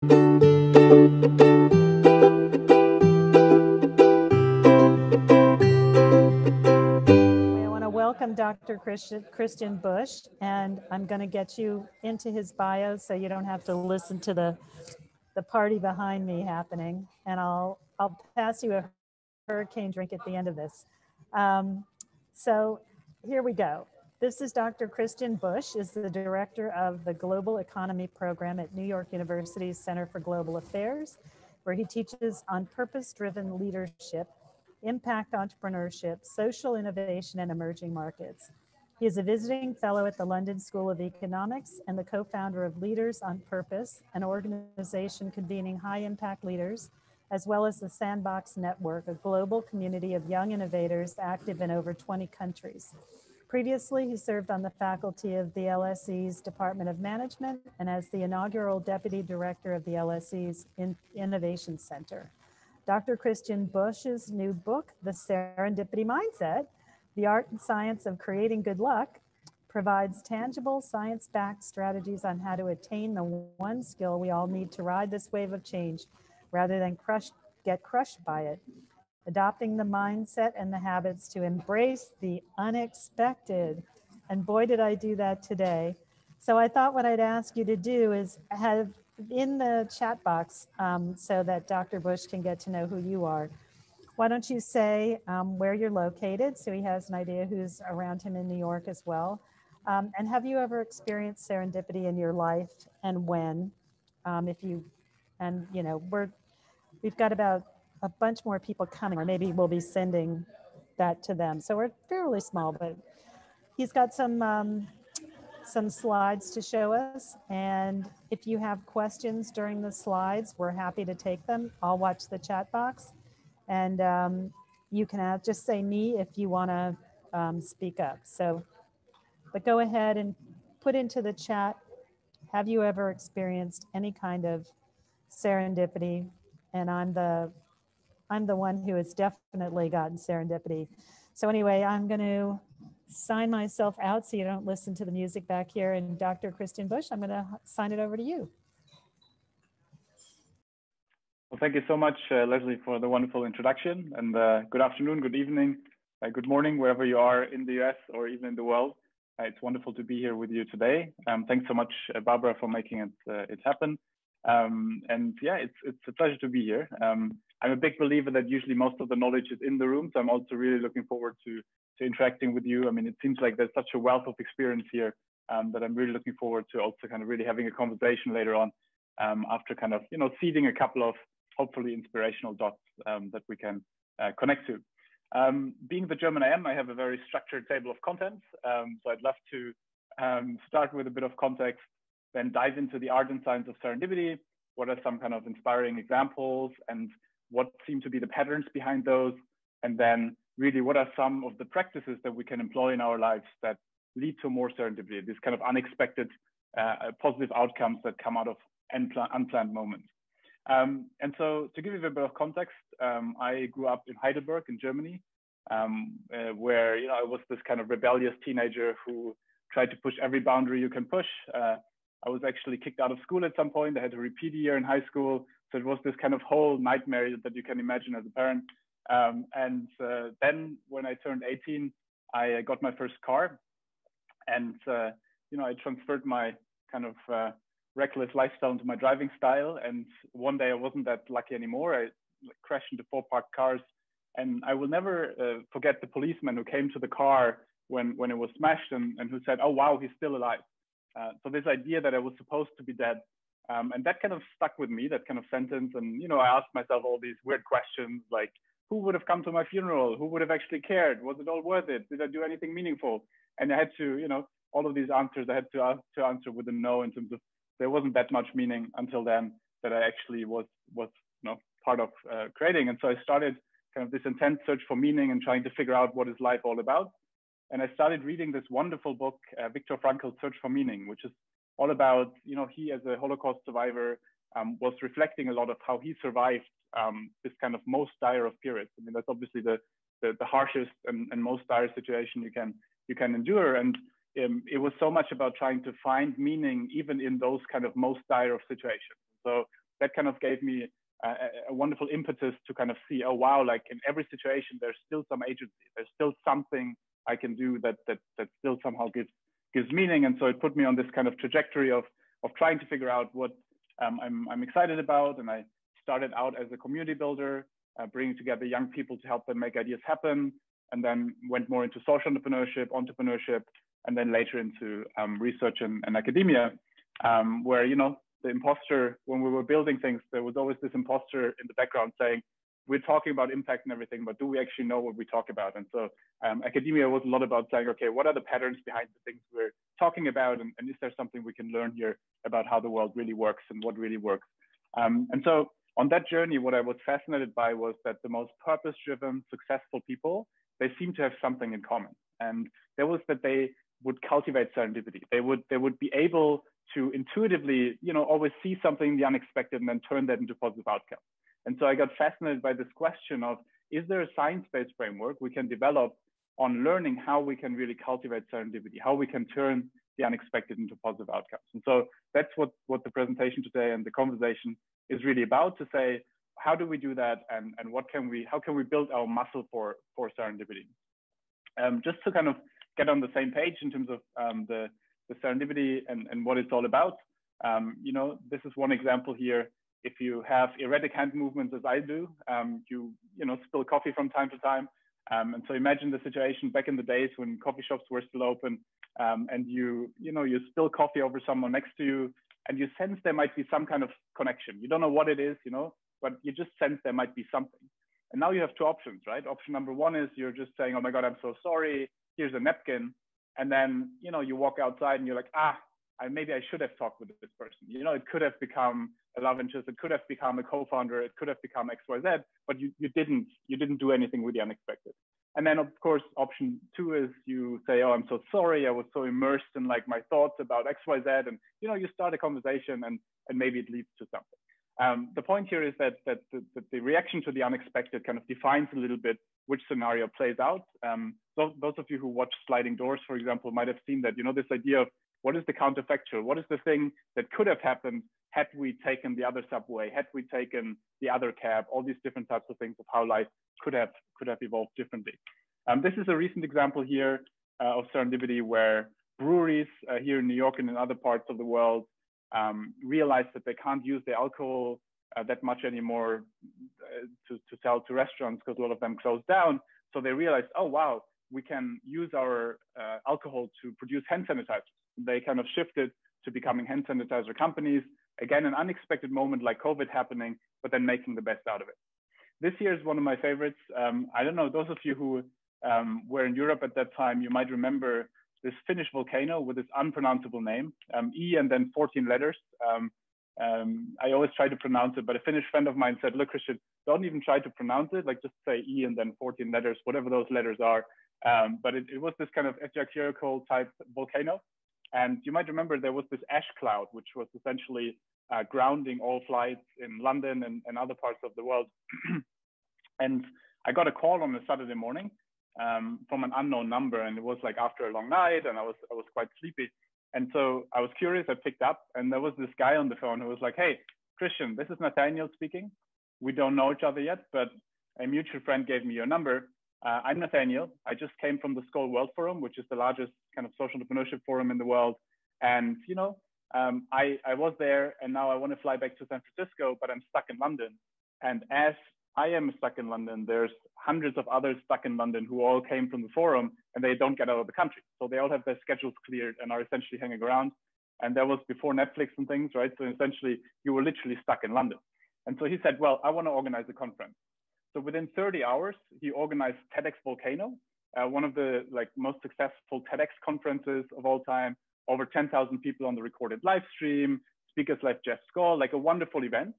I want to welcome Dr. Christian Bush, and I'm going to get you into his bio so you don't have to listen to the party behind me happening. And I'll pass you a hurricane drink at the end of this. So here we go. This is Dr. Christian Bush, is the director of the Global Economy Program at New York University's Center for Global Affairs, where he teaches on purpose-driven leadership, impact entrepreneurship, social innovation, and emerging markets. He is a visiting fellow at the London School of Economics and the co-founder of Leaders on Purpose, an organization convening high-impact leaders, as well as the Sandbox Network, a global community of young innovators active in over 20 countries. Previously, he served on the faculty of the LSE's Department of Management and as the inaugural deputy director of the LSE's Innovation Center. Dr. Christian Bush's new book, The Serendipity Mindset, The Art and Science of Creating Good Luck, provides tangible science-backed strategies on how to attain the one skill we all need to ride this wave of change rather than get crushed by it. Adopting the mindset and the habits to embrace the unexpected. And boy, did I do that today. So I thought what I'd ask you to do is have in the chat box so that Dr. Bush can get to know who you are. Why don't you say where you're located so he has an idea who's around him in New York as well. And have you ever experienced serendipity in your life and when? We've got about a bunch more people coming, or maybe we'll be sending that to them. So we're fairly small, but he's got some slides to show us. And if you have questions during the slides, we're happy to take them. I'll watch the chat box. And you can just say me if you want to speak up. But go ahead and put into the chat, have you ever experienced any kind of serendipity? And I'm the one who has definitely gotten serendipity. So anyway, I'm going to sign myself out so you don't listen to the music back here. And Dr. Christian Bush, I'm going to sign it over to you. Well, thank you so much, Leslie, for the wonderful introduction. And good afternoon, good evening, good morning, wherever you are in the US or even in the world. It's wonderful to be here with you today. Thanks so much, Barbara, for making it happen. And yeah, it's a pleasure to be here. I'm a big believer that usually most of the knowledge is in the room. So I'm also really looking forward to interacting with you. I mean, it seems like there's such a wealth of experience here that I'm really looking forward to also kind of really having a conversation later on after kind of, seeding a couple of hopefully inspirational dots that we can connect to. Being the German I am, I have a very structured table of contents. So I'd love to start with a bit of context, then dive into the art and science of serendipity. What are some kind of inspiring examples and what seem to be the patterns behind those? And then really, what are some of the practices that we can employ in our lives that lead to more serendipity, these kind of unexpected positive outcomes that come out of unplanned moments. And so to give you a bit of context, I grew up in Heidelberg in Germany, where I was this kind of rebellious teenager who tried to push every boundary you can push. I was actually kicked out of school at some point. I had to repeat a year in high school. So it was this kind of whole nightmare that you can imagine as a parent. And then when I turned 18, I got my first car. And, I transferred my kind of reckless lifestyle into my driving style. And one day I wasn't that lucky anymore. I crashed into 4 parked cars. And I will never forget the policeman who came to the car when it was smashed and who said, "Oh, wow, he's still alive." So this idea that I was supposed to be dead, and that kind of stuck with me, that kind of sentence. And, I asked myself all these weird questions like, who would have come to my funeral? Who would have actually cared? Was it all worth it? Did I do anything meaningful? And I had to, all of these answers I had to answer with a no, in terms of there wasn't that much meaning until then that I actually was part of creating. And so I started kind of this intense search for meaning and trying to figure out what is life all about. And I started reading this wonderful book, Viktor Frankl's Search for Meaning, which is all about, he as a Holocaust survivor was reflecting a lot of how he survived this kind of most dire of periods. I mean, that's obviously the harshest and most dire situation you can endure. And it was so much about trying to find meaning even in those kind of most dire of situations. So that kind of gave me a wonderful impetus to kind of see, oh wow, like in every situation there's still some agency, there's still something I can do that still somehow gives meaning. And so it put me on this kind of trajectory of trying to figure out what I'm excited about. And I started out as a community builder, bringing together young people to help them make ideas happen, and then went more into social entrepreneurship, and then later into research and academia, where, you know, the imposter, when we were building things, there was always this imposter in the background saying, we're talking about impact and everything, but do we actually know what we talk about? And so academia was a lot about saying, okay, what are the patterns behind the things we're talking about? And is there something we can learn here about how the world really works and what really works? And so on that journey, what I was fascinated by was that the most purpose-driven, successful people, they seem to have something in common. And that was that they would cultivate serendipity. They would be able to intuitively, you know, always see something in the unexpected and then turn that into positive outcomes. And so I got fascinated by this question of, is there a science-based framework we can develop on learning how we can really cultivate serendipity, how we can turn the unexpected into positive outcomes? And so that's what the presentation today and the conversation is really about, to say, how do we do that, and how can we build our muscle for serendipity? Just to kind of get on the same page in terms of the serendipity and what it's all about. You know, this is one example here. If you have erratic hand movements, as I do, you know, spill coffee from time to time. And so imagine the situation back in the days when coffee shops were still open, and you spill coffee over someone next to you, and you sense there might be some kind of connection. You don't know what it is, you know, but you just sense there might be something. And now you have two options, right? Option number one is you're just saying, oh my God, I'm so sorry. Here's a napkin. And then, you know, you walk outside and you're like, maybe I should have talked with this person. You know, it could have become a love interest. It could have become a co-founder. It could have become XYZ, but you didn't do anything really unexpected. And then of course, option two is you say, oh, I'm so sorry. I was so immersed in like my thoughts about XYZ. And, you know, you start a conversation and maybe it leads to something. The point here is that the reaction to the unexpected kind of defines a little bit which scenario plays out. So those of you who watch Sliding Doors, for example, might have seen that, you know, this idea of what is the counterfactual? What is the thing that could have happened had we taken the other subway, had we taken the other cab, all these different types of things of how life could have evolved differently. This is a recent example here of serendipity, where breweries here in New York and in other parts of the world realized that they can't use the alcohol that much anymore to sell to restaurants, because a lot of them closed down. So they realized, oh wow, we can use our alcohol to produce hand sanitizers. They kind of shifted to becoming hand sanitizer companies. Again, an unexpected moment like COVID happening, but then making the best out of it. This year is one of my favorites. I don't know, those of you who were in Europe at that time, you might remember this Finnish volcano with this unpronounceable name, E and then 14 letters. I always try to pronounce it, but a Finnish friend of mine said, look, Christian, don't even try to pronounce it, like just say E and then 14 letters, whatever those letters are. But it was this kind of extraterrestrial type volcano. And you might remember there was this ash cloud, which was essentially grounding all flights in London and other parts of the world. And I got a call on a Saturday morning from an unknown number, and it was like after a long night, and I was quite sleepy. And so I was curious, I picked up, and there was this guy on the phone who was like, hey, Christian, this is Nathaniel speaking. We don't know each other yet, but a mutual friend gave me your number. I'm Nathaniel. I just came from the Skoll World Forum, which is the largest kind of social entrepreneurship forum in the world. And, you know, I was there, and now I want to fly back to San Francisco, but I'm stuck in London. And as I am stuck in London, there's hundreds of others stuck in London who all came from the forum, and they don't get out of the country. So they all have their schedules cleared and are essentially hanging around. And that was before Netflix and things, right? So essentially, you were literally stuck in London. And so he said, well, I want to organize a conference. So within 30 hours, he organized TEDx Volcano, one of the most successful TEDx conferences of all time. Over 10,000 people on the recorded live stream, speakers like Jeff Skoll, like a wonderful event.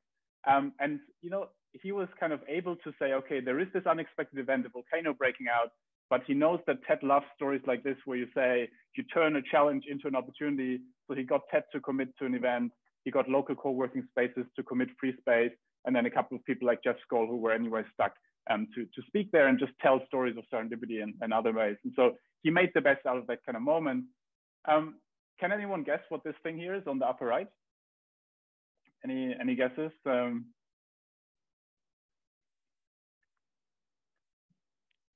And, you know, he was kind of able to say, okay, there is this unexpected event, a volcano breaking out, but he knows that TED loves stories like this, where you say, you turn a challenge into an opportunity. So he got TED to commit to an event. He got local co-working spaces to commit free space. And then a couple of people like Jeff Skoll, who were anyway stuck to speak there and just tell stories of serendipity and other ways. And so he made the best out of that kind of moment. Can anyone guess what this thing here is on the upper right? Any guesses?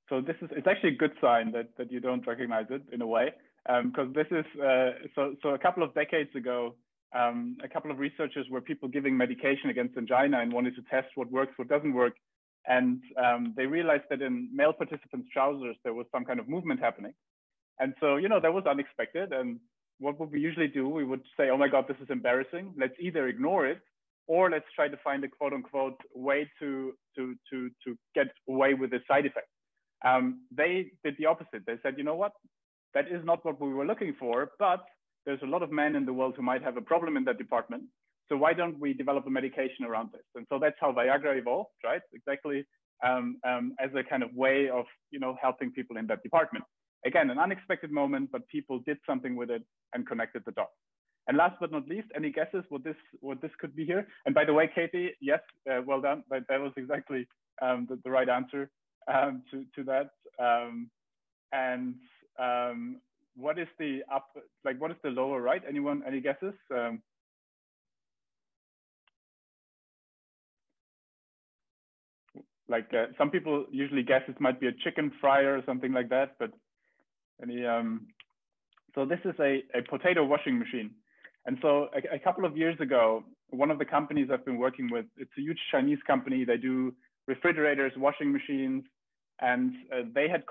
So this is, it's actually a good sign that you don't recognize it in a way, because this is, so a couple of decades ago, a couple of researchers were people giving medication against angina and wanted to test what works, what doesn't work. And they realized that in male participants' trousers, there was some kind of movement happening. And so, you know, that was unexpected. And what would we usually do? We would say, oh my God, this is embarrassing. Let's either ignore it, or let's try to find a quote unquote way to get away with the side effect. They did the opposite. They said, you know what, that is not what we were looking for, but there's a lot of men in the world who might have a problem in that department. So why don't we develop a medication around this? And so that's how Viagra evolved, right? Exactly, as a kind of way of, you know, helping people in that department. Again, an unexpected moment, but people did something with it and connected the dots. And last but not least, any guesses what this could be here? And by the way, Katie, yes, well done. That was exactly the right answer to that. What is the up, like what is the lower right? Anyone, any guesses? Some people usually guess it might be a chicken fryer or something like that, but any, so this is a potato washing machine. And so a couple of years ago, one of the companies I've been working with, it's a huge Chinese company. They do refrigerators, washing machines, and they had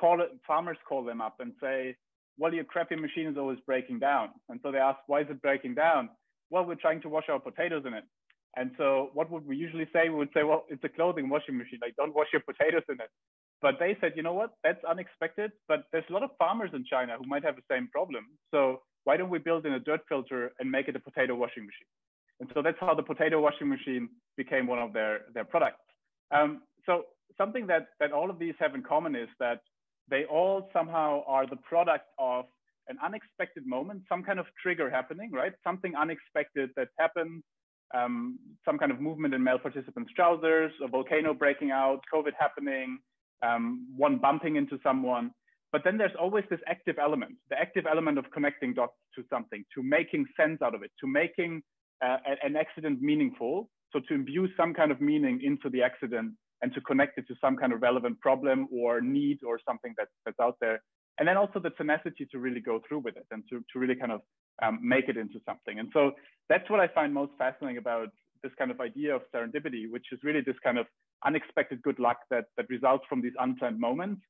farmers call them up and say, well, your crappy machine is always breaking down. And so they asked, why is it breaking down? Well, we're trying to wash our potatoes in it. And so what would we usually say? We would say, well, it's a clothing washing machine. Like, don't wash your potatoes in it. But they said, you know what, that's unexpected, but there's a lot of farmers in China who might have the same problem. So why don't we build in a dirt filter and make it a potato washing machine? And so that's how the potato washing machine became one of their products. So something that all of these have in common is that they all somehow are the product of an unexpected moment, some kind of trigger happening, right? Something unexpected that happened, some kind of movement in male participants' trousers, a volcano breaking out, COVID happening, one bumping into someone. But then there's always this active element, the active element of connecting dots to something, to making sense out of it, to making an accident meaningful. So to imbue some kind of meaning into the accident and to connect it to some kind of relevant problem or need or something that's out there. And then also the tenacity to really go through with it and to really kind of make it into something. And so that's what I find most fascinating about this kind of idea of serendipity, which is really this kind of unexpected good luck that results from these unplanned moments,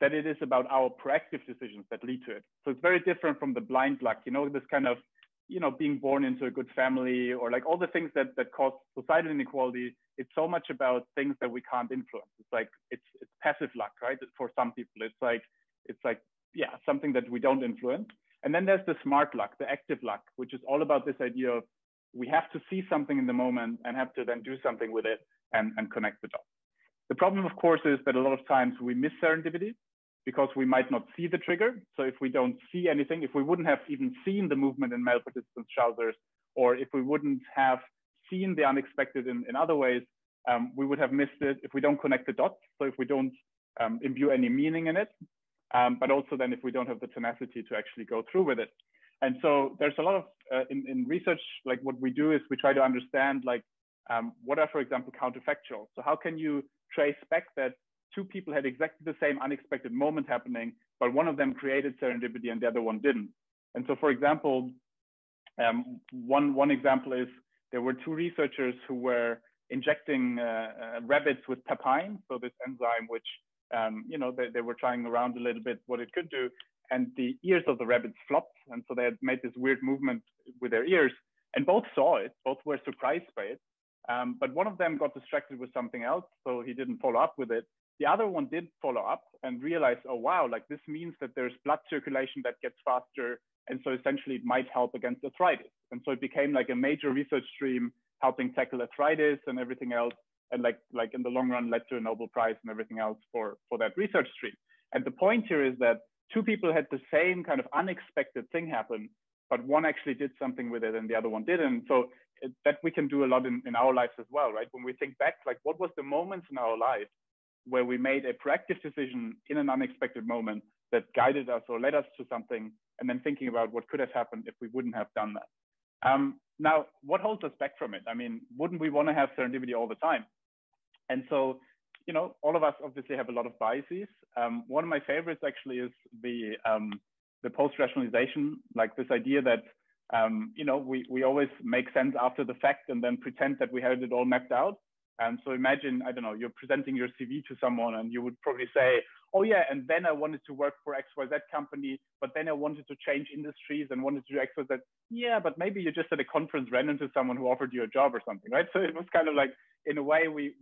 that it is about our proactive decisions that lead to it. So it's very different from the blind luck, you know, this kind of, you know, being born into a good family or like all the things that cause societal inequality. It's so much about things that we can't influence. It's like, it's passive luck, right? For some people, it's like, yeah, something that we don't influence. And then there's the smart luck, the active luck, which is all about this idea of we have to see something in the moment and have to then do something with it and connect the dots. The problem, of course, is that a lot of times we miss serendipity because we might not see the trigger. So if we don't see anything, if we wouldn't have even seen the movement in male participants' trousers, or if we wouldn't have seen the unexpected in other ways, we would have missed it if we don't connect the dots. So if we don't imbue any meaning in it, but also then if we don't have the tenacity to actually go through with it. And so there's a lot of, in research, like what we do is we try to understand like, what are, for example, counterfactual. So how can you trace back that two people had exactly the same unexpected moment happening, but one of them created serendipity and the other one didn't. And so, for example, one example is there were two researchers who were injecting rabbits with papain, so this enzyme which, you know, they were trying around a little bit what it could do, and the ears of the rabbits flopped, and so they had made this weird movement with their ears, and both saw it, both were surprised by it, but one of them got distracted with something else, so he didn't follow up with it. The other one did follow up and realized, oh, wow, like this means that there's blood circulation that gets faster. And so essentially it might help against arthritis. And so it became like a major research stream helping tackle arthritis and everything else. And like in the long run led to a Nobel Prize and everything else for that research stream. And the point here is that two people had the same kind of unexpected thing happen, but one actually did something with it and the other one didn't. So that we can do a lot in our lives as well, right? When we think back, like what was the moments in our life where we made a proactive decision in an unexpected moment that guided us or led us to something, and then thinking about what could have happened if we wouldn't have done that. Now, what holds us back from it? I mean, wouldn't we want to have serendipity all the time? And so, you know, all of us obviously have a lot of biases. One of my favorites actually is the post-rationalization, like this idea that, you know, we always make sense after the fact and then pretend that we had it all mapped out. So imagine, I don't know, you're presenting your CV to someone and you would probably say, oh yeah, and then I wanted to work for XYZ company, but then I wanted to change industries and wanted to do XYZ. Yeah, but maybe you just at a conference ran into someone who offered you a job or something, right? So it was kind of like, in a way, we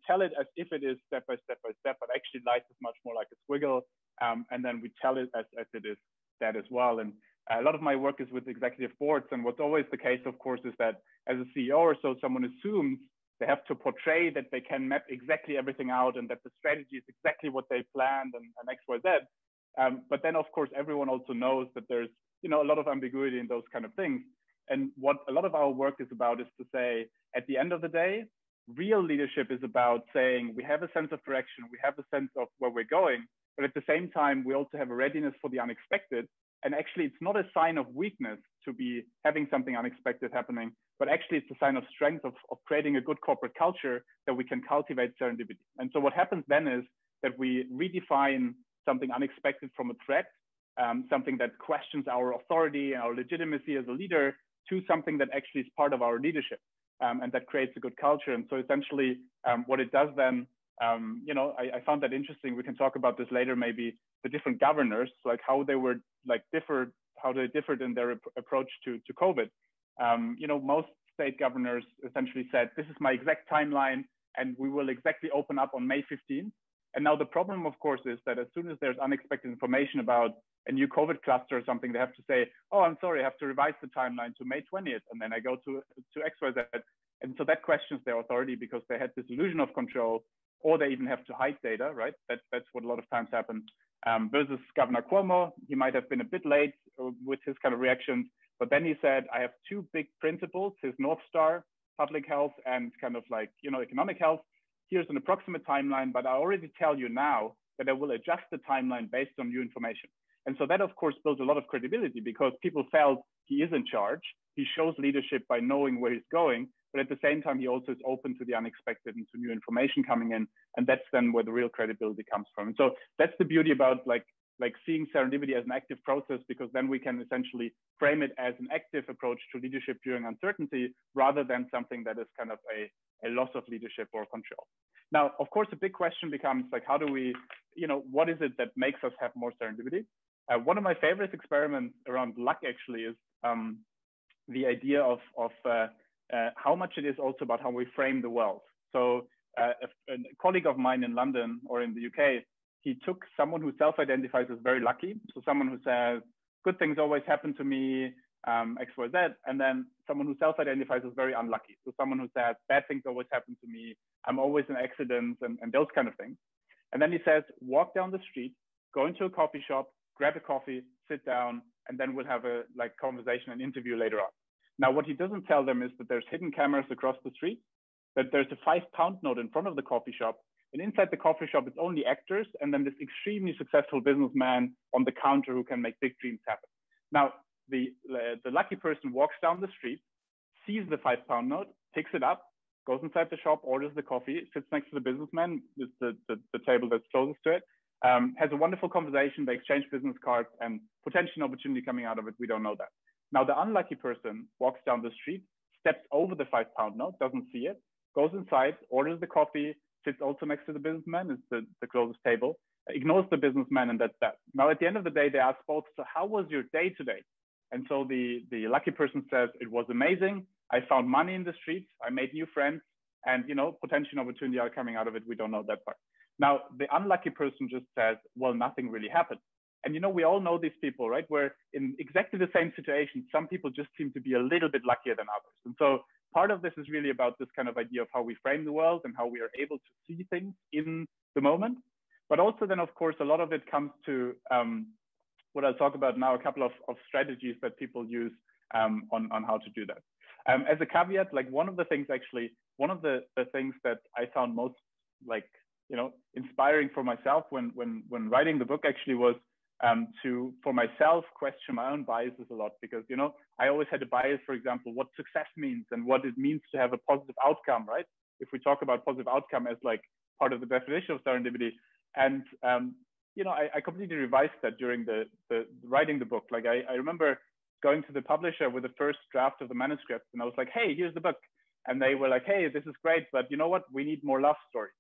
tell it as if it is step by step by step, but actually life is much more like a squiggle. And then we tell it as it is that as well. And a lot of my work is with executive boards. And what's always the case, of course, is that as a CEO or so, someone assumes they have to portray that they can map exactly everything out and that the strategy is exactly what they planned and X, Y, Z. But then, of course, everyone also knows that there's, you know, a lot of ambiguity in those kind of things. And what a lot of our work is about is to say, at the end of the day, real leadership is about saying we have a sense of direction, we have a sense of where we're going, but at the same time, we also have a readiness for the unexpected. And actually, it's not a sign of weakness to be having something unexpected happening, but actually it's a sign of strength of creating a good corporate culture that we can cultivate serendipity. And so what happens then is that we redefine something unexpected from a threat, something that questions our authority and our legitimacy as a leader, to something that actually is part of our leadership, and that creates a good culture. And so essentially what it does then, you know, I found that interesting. We can talk about this later, maybe the different governors, like how they were like how they differed in their approach to COVID. You know, most state governors essentially said, this is my exact timeline and we will exactly open up on May 15th. And now the problem, of course, is that as soon as there's unexpected information about a new COVID cluster or something, they have to say, oh, I'm sorry, I have to revise the timeline to May 20th. And then I go to XYZ. And so that questions their authority because they had this illusion of control, or they even have to hide data, right? That's what a lot of times happens. Versus Governor Cuomo, he might have been a bit late with his kind of reactions, but then he said, I have two big principles, his North Star, public health and kind of like, you know, economic health. Here's an approximate timeline, but I already tell you now that I will adjust the timeline based on new information. And so that, of course, builds a lot of credibility because people felt he is in charge. He shows leadership by knowing where he's going, but at the same time, he also is open to the unexpected and to new information coming in. And that's then where the real credibility comes from. And so that's the beauty about like seeing serendipity as an active process, because then we can essentially frame it as an active approach to leadership during uncertainty, rather than something that is kind of a loss of leadership or control. Now, of course, a big question becomes like, how do we, you know, what is it that makes us have more serendipity? One of my favorite experiments around luck actually is the idea of how much it is also about how we frame the world. So a colleague of mine in London or in the UK, he took someone who self-identifies as very lucky. So someone who says, good things always happen to me, X, Y, Z. And then someone who self-identifies as very unlucky. So someone who says, bad things always happen to me, I'm always in accidents and those kind of things. And then he says, walk down the street, go into a coffee shop, grab a coffee, sit down, and then we'll have a conversation and interview later on. Now, what he doesn't tell them is that there's hidden cameras across the street, that there's a £5 note in front of the coffee shop, and inside the coffee shop, it's only actors, and then this extremely successful businessman on the counter who can make big dreams happen. Now, the lucky person walks down the street, sees the £5 note, picks it up, goes inside the shop, orders the coffee, sits next to the businessman, the table that's closest to it, has a wonderful conversation, they exchange business cards, and potentially an opportunity coming out of it, we don't know that. Now, the unlucky person walks down the street, steps over the £5 note, doesn't see it, goes inside, orders the coffee, sits also next to the businessman, is the closest table, ignores the businessman, and that's that. Now, at the end of the day, they ask both, so how was your day today? And so the lucky person says, it was amazing. I found money in the streets. I made new friends, and, you know, potential opportunity are coming out of it. We don't know that part. Now, the unlucky person just says, well, nothing really happened. And, you know, we all know these people, right? Where in exactly the same situation, some people just seem to be a little bit luckier than others. And so part of this is really about this kind of idea of how we frame the world and how we are able to see things in the moment. But also then, of course, a lot of it comes to what I'll talk about now, a couple of strategies that people use on how to do that. As a caveat, like one of the things that I found most like, you know, inspiring for myself when writing the book actually was for myself, question my own biases a lot, because, you know, I always had a bias, for example, what success means and what it means to have a positive outcome, right? If we talk about positive outcome as like part of the definition of serendipity. And, you know, I completely revised that during the writing the book. Like I remember going to the publisher with the first draft of the manuscript, and I was like, hey, here's the book. And they were like, hey, this is great, but you know what? We need more love stories.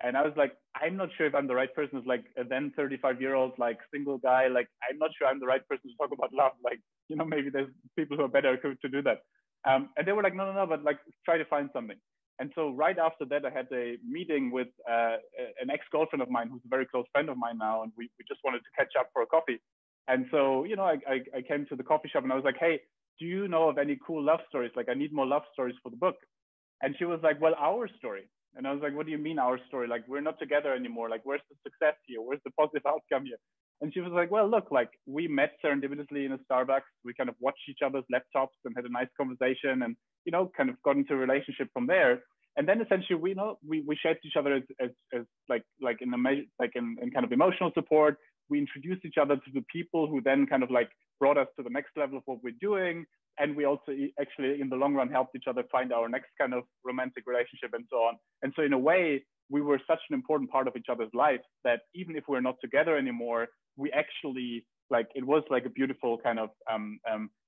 And I was like, I'm not sure if I'm the right person. It's like a then 35-year-old, like single guy. Like, I'm not sure I'm the right person to talk about love. Like, you know, maybe there's people who are better equipped to do that. And they were like, no, but like, try to find something. And so right after that, I had a meeting with an ex-girlfriend of mine, who's a very close friend of mine now. And we just wanted to catch up for a coffee. And so, you know, I came to the coffee shop and I was like, hey, do you know of any cool love stories? Like, I need more love stories for the book. And she was like, well, our story. And I was like, what do you mean our story? Like, we're not together anymore. Like, where's the success here? Where's the positive outcome here? And she was like, well, look, like we met serendipitously in a Starbucks. We kind of watched each other's laptops and had a nice conversation and, you know, kind of got into a relationship from there. And then essentially, we shaped each other as like in kind of emotional support. We introduced each other to the people who then kind of like brought us to the next level of what we're doing. And we also actually, in the long run, helped each other find our next kind of romantic relationship and so on. And so in a way, we were such an important part of each other's lives that even if we're not together anymore, we actually, like, it was like a beautiful kind of,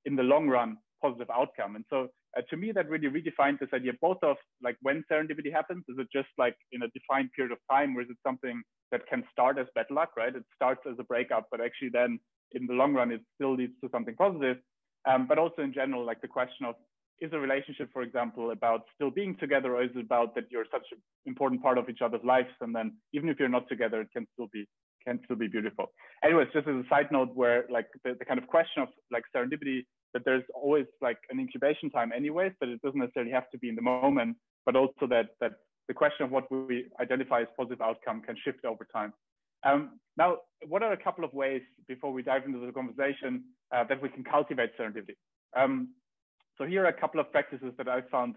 in the long run, positive outcome. And so to me, that really redefined this idea, both of like when serendipity happens, is it just like in a defined period of time, or is it something that can start as bad luck, right? It starts as a breakup, but actually then in the long run, it still leads to something positive. But also in general, like the question of, is a relationship, for example, about still being together, or is it about that you're such an important part of each other's lives, and then even if you're not together, it can still be beautiful. Anyways, just as a side note, where like the kind of question of like serendipity, that there's always like an incubation time anyways, that it doesn't necessarily have to be in the moment, but also that the question of what we identify as positive outcome can shift over time. Now, what are a couple of ways, before we dive into the conversation, that we can cultivate serendipity? So here are a couple of practices that I found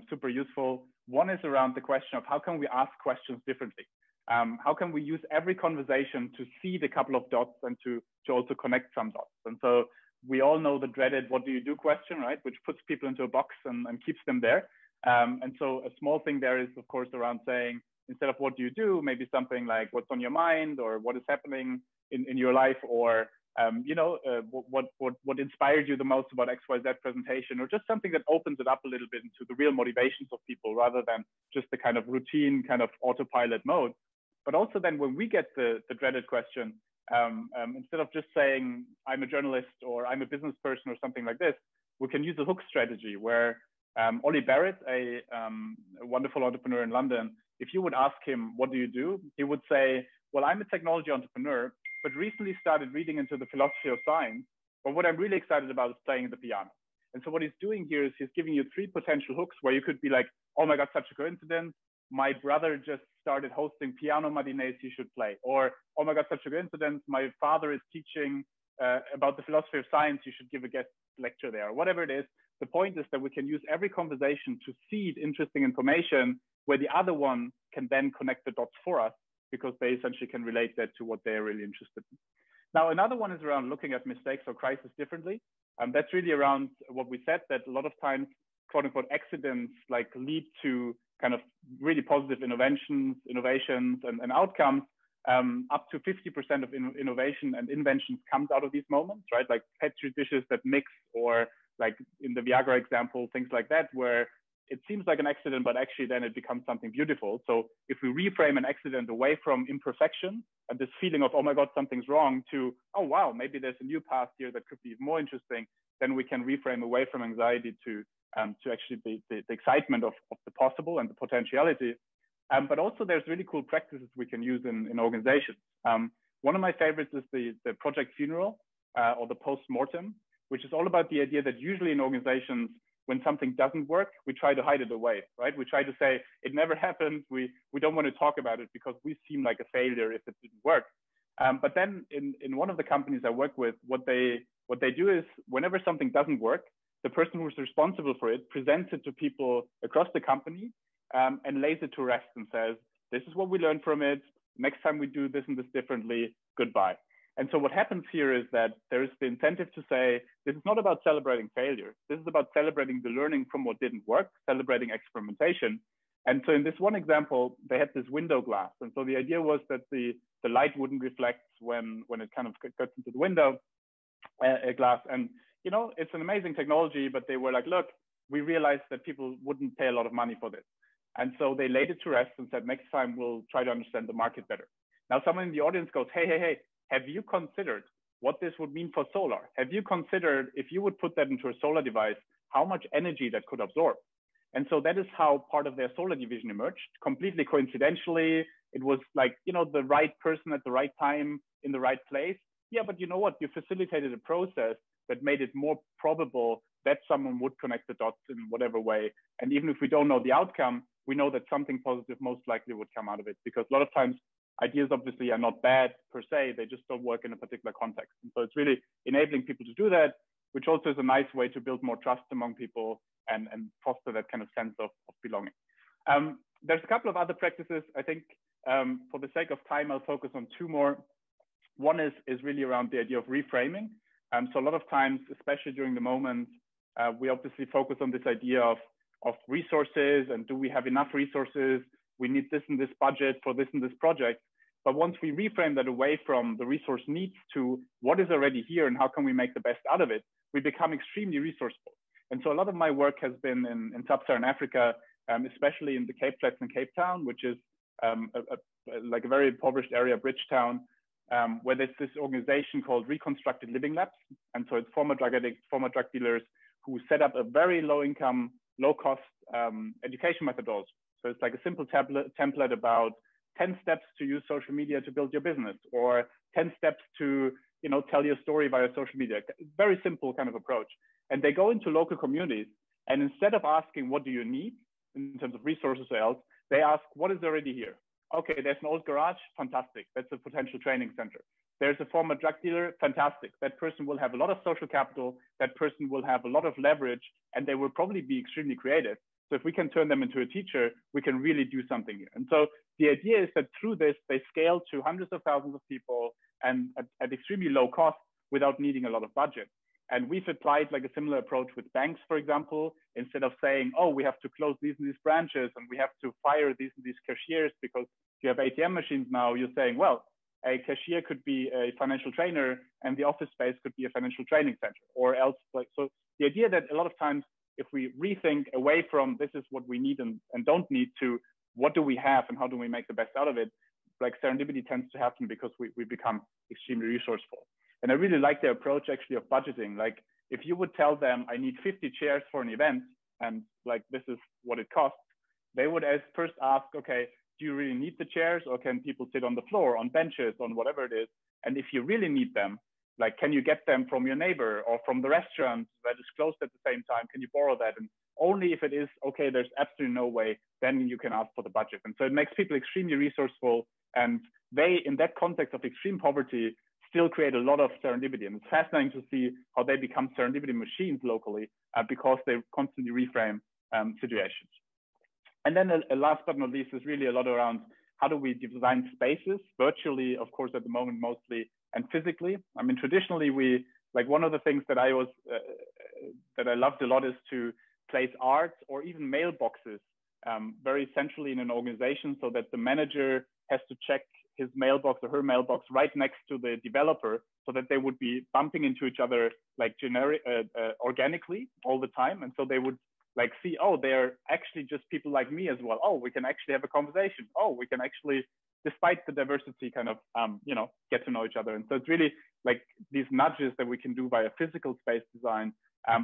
super useful. One is around the question of how can we ask questions differently? How can we use every conversation to seed a couple of dots and to also connect some dots? And so we all know the dreaded "what do you do" question, right? Which puts people into a box and keeps them there. And so a small thing there is, of course, around saying, instead of "what do you do," maybe something like "what's on your mind," or "what is happening in your life," or you know, what inspired you the most about XYZ presentation, or just something that opens it up a little bit into the real motivations of people, rather than just the kind of routine kind of autopilot mode. But also then when we get the dreaded question, instead of just saying "I'm a journalist" or "I'm a business person" or something like this, we can use a hook strategy where Ollie Barrett, a wonderful entrepreneur in London, if you would ask him, "What do you do?" he would say, "Well, I'm a technology entrepreneur, but recently started reading into the philosophy of science. But what I'm really excited about is playing the piano." And so what he's doing here is he's giving you 3 potential hooks where you could be like, "Oh my God, such a coincidence. My brother just started hosting piano matinees, you should play." Or, "Oh my God, such a coincidence. My father is teaching about the philosophy of science, you should give a guest lecture there," or whatever it is. The point is that we can use every conversation to seed interesting information where the other one can then connect the dots for us, because they essentially can relate that to what they're really interested in. Now, another one is around looking at mistakes or crisis differently. That's really around what we said, that a lot of times, quote unquote, accidents like lead to kind of really positive innovations and outcomes. Up to 50% of innovation and inventions comes out of these moments, right? Like petri dishes that mix, or like in the Viagra example, things like that, where it seems like an accident, but actually then it becomes something beautiful. So if we reframe an accident away from imperfection and this feeling of, "Oh my God, something's wrong," to, "Oh wow, maybe there's a new path here that could be even more interesting," then we can reframe away from anxiety to actually the excitement of the possible and the potentiality. But also there's really cool practices we can use in organizations. One of my favorites is the project funeral or the post-mortem, which is all about the idea that usually in organizations, when something doesn't work, we try to hide it away, right? We try to say it never happened. We don't want to talk about it because we seem like a failure if it didn't work. But then in one of the companies I work with, what they do is whenever something doesn't work, the person who's responsible for it presents it to people across the company and lays it to rest and says, "This is what we learned from it. Next time we do this and this differently, goodbye." And so what happens here is that there is the incentive to say, this is not about celebrating failure. This is about celebrating the learning from what didn't work, celebrating experimentation. And so in this one example, they had this window glass. And so the idea was that the light wouldn't reflect when it kind of gets into the window glass. And, you know, it's an amazing technology, but they were like, look, we realized that people wouldn't pay a lot of money for this. And so they laid it to rest and said, next time we'll try to understand the market better. Now someone in the audience goes, hey, have you considered what this would mean for solar? Have you considered if you would put that into a solar device, how much energy that could absorb? And so that is how part of their solar division emerged. Completely coincidentally, it was like, you know, the right person at the right time in the right place. Yeah, but you know what? You facilitated a process that made it more probable that someone would connect the dots in whatever way. And even if we don't know the outcome, we know that something positive most likely would come out of it, because a lot of times ideas obviously are not bad per se, they just don't work in a particular context. And so it's really enabling people to do that, which also is a nice way to build more trust among people and foster that kind of sense of belonging. There's a couple of other practices. I think for the sake of time, I'll focus on two more. One is really around the idea of reframing. So a lot of times, especially during the moment, we obviously focus on this idea of resources and do we have enough resources? We need this and this budget for this and this project. But once we reframe that away from the resource needs to what is already here and how can we make the best out of it, we become extremely resourceful. And so a lot of my work has been in sub-Saharan Africa, especially in the Cape Flats and Cape Town, which is like a very impoverished area, Bridgetown, where there's this organization called Reconstructed Living Labs. And so it's former drug addicts, former drug dealers who set up a very low income, low cost education methodology. So it's like a simple template about 10 steps to use social media to build your business, or 10 steps to, you know, tell your story via social media. Very simple kind of approach. And they go into local communities, and instead of asking, what do you need in terms of resources or else, they ask, what is already here? Okay, there's an old garage, fantastic. That's a potential training center. There's a former drug dealer, fantastic. That person will have a lot of social capital. That person will have a lot of leverage, and they will probably be extremely creative. So if we can turn them into a teacher, we can really do something here. And so the idea is that through this, they scale to hundreds of thousands of people and at extremely low cost without needing a lot of budget. And we've applied like a similar approach with banks, for example. Instead of saying, oh, we have to close these and these branches and we have to fire these and these cashiers because you have ATM machines now, you're saying, well, a cashier could be a financial trainer and the office space could be a financial training center or else. Like, so the idea that a lot of times, if we rethink away from this is what we need and don't need to what do we have and how do we make the best out of it, like serendipity tends to happen because we become extremely resourceful. And I really like the approach actually of budgeting. Like if you would tell them I need 50 chairs for an event and like this is what it costs, they would first ask, okay, do you really need the chairs or can people sit on the floor, on benches, on whatever it is? And if you really need them, like, can you get them from your neighbor or from the restaurant that is closed at the same time? Can you borrow that? And only if it is, okay, there's absolutely no way, then you can ask for the budget. And so it makes people extremely resourceful. And they, in that context of extreme poverty, still create a lot of serendipity. And it's fascinating to see how they become serendipity machines locally because they constantly reframe situations. And then last but not least is really a lot around how do we design spaces virtually, of course, at the moment, mostly, and physically. I mean, traditionally, like one of the things that I loved a lot is to place art or even mailboxes very centrally in an organization so that the manager has to check his mailbox or her mailbox right next to the developer so that they would be bumping into each other like organically all the time. And so they would like see, oh, they're actually just people like me as well. Oh, we can actually have a conversation. Oh, we can actually, despite the diversity, kind of, get to know each other. And so it's really like these nudges that we can do via physical space design,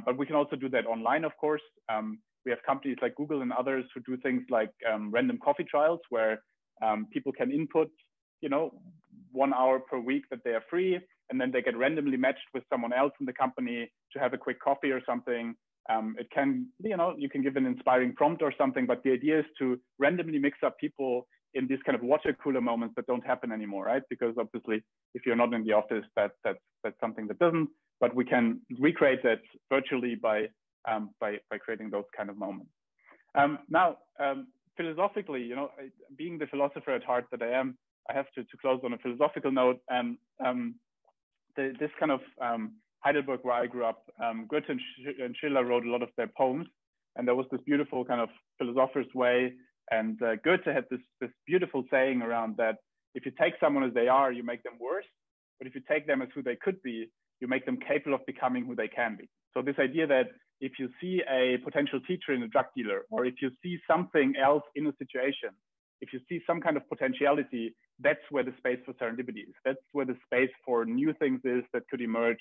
but we can also do that online, of course. We have companies like Google and others who do things like random coffee trials where people can input, 1 hour per week that they are free, and then they get randomly matched with someone else in the company to have a quick coffee or something. It can, you can give an inspiring prompt or something, but the idea is to randomly mix up people in these kind of water cooler moments that don't happen anymore, right? Because obviously, if you're not in the office, that's something that doesn't. But we can recreate that virtually by creating those kind of moments. Now, philosophically, being the philosopher at heart that I am, I have to close on a philosophical note. this kind of Heidelberg, where I grew up, Goethe and Schiller wrote a lot of their poems, and there was this beautiful kind of philosopher's way. And Goethe had this beautiful saying around that: if you take someone as they are, you make them worse. But if you take them as who they could be, you make them capable of becoming who they can be. So this idea that if you see a potential teacher in a drug dealer, or if you see something else in a situation, if you see some kind of potentiality, that's where the space for serendipity is. That's where the space for new things is that could emerge,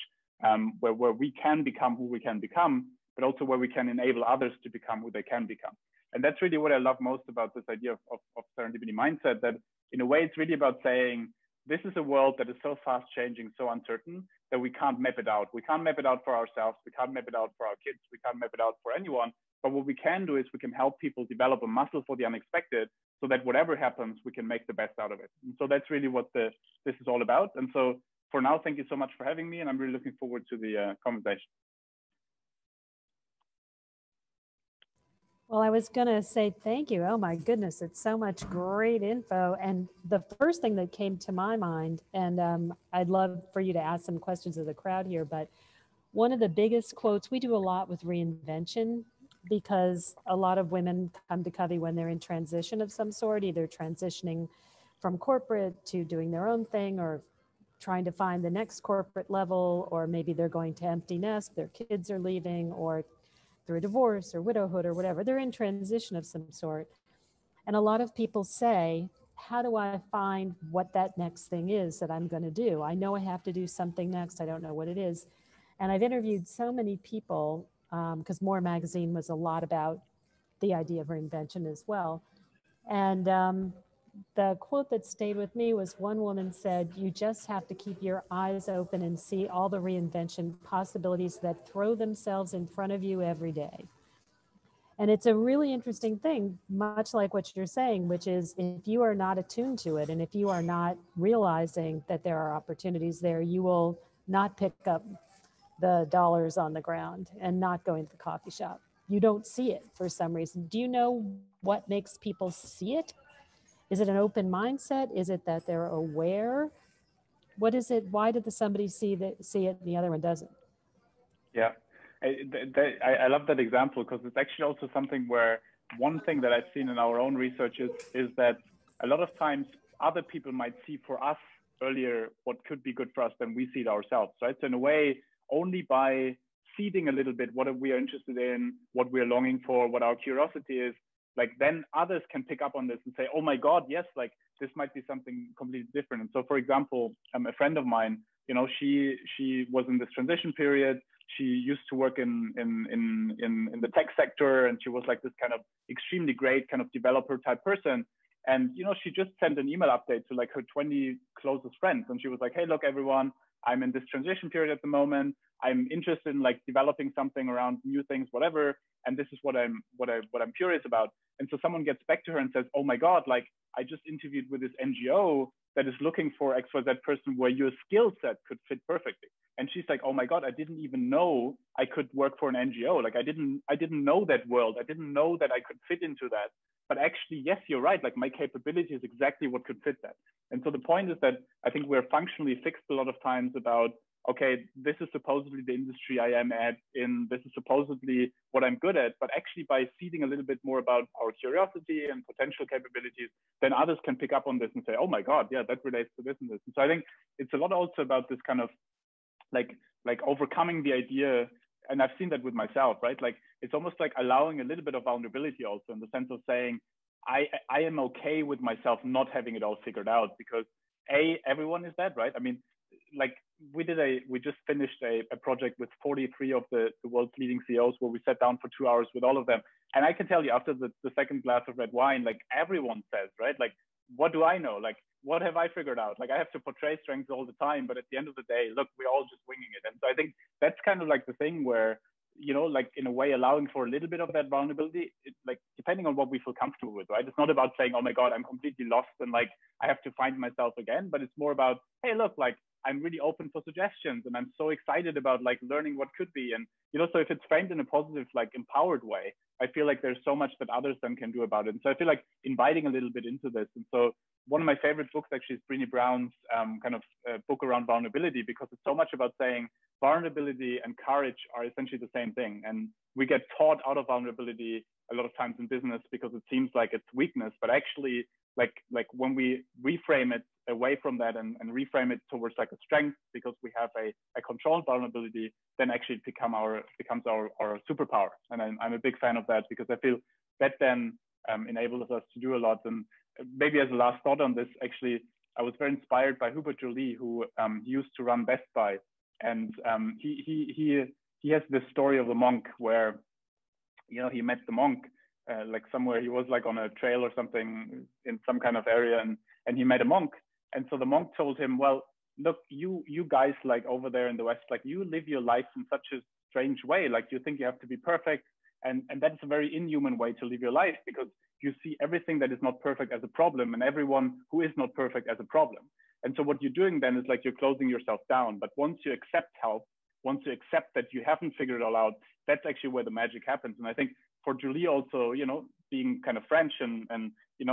where we can become who we can become, but also where we can enable others to become who they can become. And that's really what I love most about this idea of serendipity mindset, that in a way, it's really about saying, this is a world that is so fast changing, so uncertain, that we can't map it out. We can't map it out for ourselves. We can't map it out for our kids. We can't map it out for anyone. But what we can do is we can help people develop a muscle for the unexpected, so that whatever happens, we can make the best out of it. And so that's really what this is all about. And so for now, thank you so much for having me. And I'm really looking forward to the conversation. Well, I was going to say thank you. Oh my goodness, it's so much great info. And the first thing that came to my mind, and I'd love for you to ask some questions of the crowd here, but one of the biggest quotes, we do a lot with reinvention, because a lot of women come to Covey when they're in transition of some sort, either transitioning from corporate to doing their own thing, or trying to find the next corporate level, or maybe they're going to empty nest, their kids are leaving, or through a divorce or widowhood or whatever. They're in transition of some sort. And a lot of people say, how do I find what that next thing is that I'm going to do? I know I have to do something next. I don't know what it is. And I've interviewed so many people, because More Magazine was a lot about the idea of reinvention as well. And the quote that stayed with me was, one woman said, you just have to keep your eyes open and see all the reinvention possibilities that throw themselves in front of you every day. And it's a really interesting thing, much like what you're saying, which is, if you are not attuned to it, and if you are not realizing that there are opportunities there, you will not pick up the dollars on the ground and not go into the coffee shop. You don't see it for some reason. Do you know what makes people see it? Is it an open mindset? Is it that they're aware? What is it? Why did somebody see it and the other one doesn't? Yeah, I love that example, because it's actually also something where one thing that I've seen in our own research is that a lot of times other people might see for us earlier what could be good for us than we see it ourselves, right? So in a way, only by seeding a little bit what we are interested in, what we are longing for, what our curiosity is, like then others can pick up on this and say, oh my God, yes, like this might be something completely different. And so, for example, a friend of mine, you know, she was in this transition period. She used to work in the tech sector, and she was like this kind of extremely great kind of developer type person. And, you know, she just sent an email update to like her 20 closest friends. And she was like, hey, look, everyone, I'm in this transition period at the moment. I'm interested in like developing something around new things, whatever. And this is what I'm curious about. And so someone gets back to her and says, oh my God, like I just interviewed with this NGO that is looking for XYZ person where your skill set could fit perfectly. And she's like, oh my God, I didn't even know I could work for an NGO. Like I didn't know that world. I didn't know that I could fit into that. But actually, yes, you're right. Like my capability is exactly what could fit that. And so the point is that I think we're functionally fixed a lot of times about, okay, this is supposedly the industry I am this is supposedly what I'm good at, but actually by seeding a little bit more about our curiosity and potential capabilities, then others can pick up on this and say, oh my God, yeah, that relates to this and this. And so I think it's a lot also about this kind of like overcoming the idea, and I've seen that with myself, right? Like it's almost like allowing a little bit of vulnerability also, in the sense of saying, I am okay with myself not having it all figured out, because everyone is that, right? I mean, like we just finished a project with 43 of the world's leading CEOs, where we sat down for 2 hours with all of them. And I can tell you, after the second glass of red wine, like everyone says, right? Like, what do I know? Like, what have I figured out? Like, I have to portray strengths all the time, but at the end of the day, look, we're all just winging it. And so I think that's kind of like the thing where, you know, like in a way allowing for a little bit of that vulnerability, like depending on what we feel comfortable with, right? It's not about saying, oh my God, I'm completely lost and like I have to find myself again, but it's more about, hey, look, like I'm really open for suggestions, and I'm so excited about like learning what could be. And so if it's framed in a positive, like empowered way, I feel like there's so much that others then can do about it. And so I feel like inviting a little bit into this. And so one of my favorite books actually is Brené Brown's kind of book around vulnerability, because it's so much about saying vulnerability and courage are essentially the same thing. And we get taught out of vulnerability a lot of times in business because it seems like it's weakness, but actually like when we reframe it away from that and reframe it towards like a strength, because we have a controlled vulnerability, then actually it becomes our superpower. And I'm a big fan of that, because I feel that then enables us to do a lot. And maybe as a last thought on this, actually, I was very inspired by Hubert Joly, who used to run Best Buy. And he has this story of a monk where, he met the monk like somewhere. He was like on a trail or something in some kind of area, and he met a monk. And so the monk told him, well, look, you guys like over there in the West, like you live your life in such a strange way. Like you think you have to be perfect. And that's a very inhuman way to live your life, because you see everything that is not perfect as a problem, and everyone who is not perfect as a problem. And so what you're doing then is like you're closing yourself down. But once you accept help, once you accept that you haven't figured it all out, that's actually where the magic happens. And I think for Joly also, being kind of French and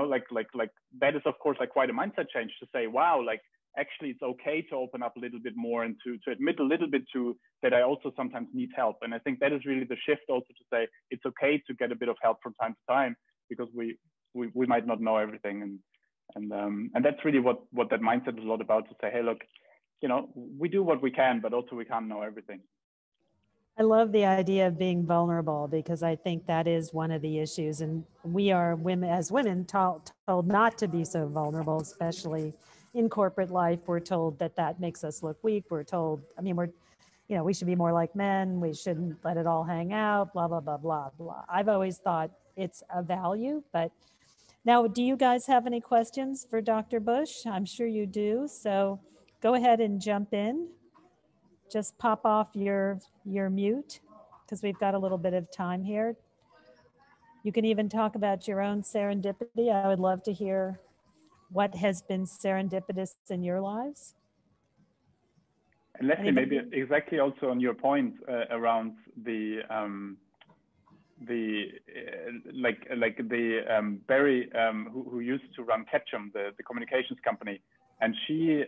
like that is of course like quite a mindset change to say, wow, like actually it's okay to open up a little bit more and to admit a little bit to that I also sometimes need help. And I think that is really the shift also, to say it's okay to get a bit of help from time to time, because we might not know everything. And that's really what that mindset is a lot about, to say, hey, look, we do what we can, but also we can't know everything. I love the idea of being vulnerable, because I think that is one of the issues. And we are women told not to be so vulnerable, especially in corporate life. We're told that makes us look weak. We're told, we should be more like men. We shouldn't let it all hang out, blah, blah, blah, blah, blah. I've always thought it's a value. But now, do you guys have any questions for Dr. Bush? I'm sure you do. So go ahead and jump in. Just pop off your mute, because we've got a little bit of time here. You can even talk about your own serendipity. I would love to hear what has been serendipitous in your lives. And Leslie, maybe exactly also on your point around the Barry, who used to run Ketchum, the communications company, and she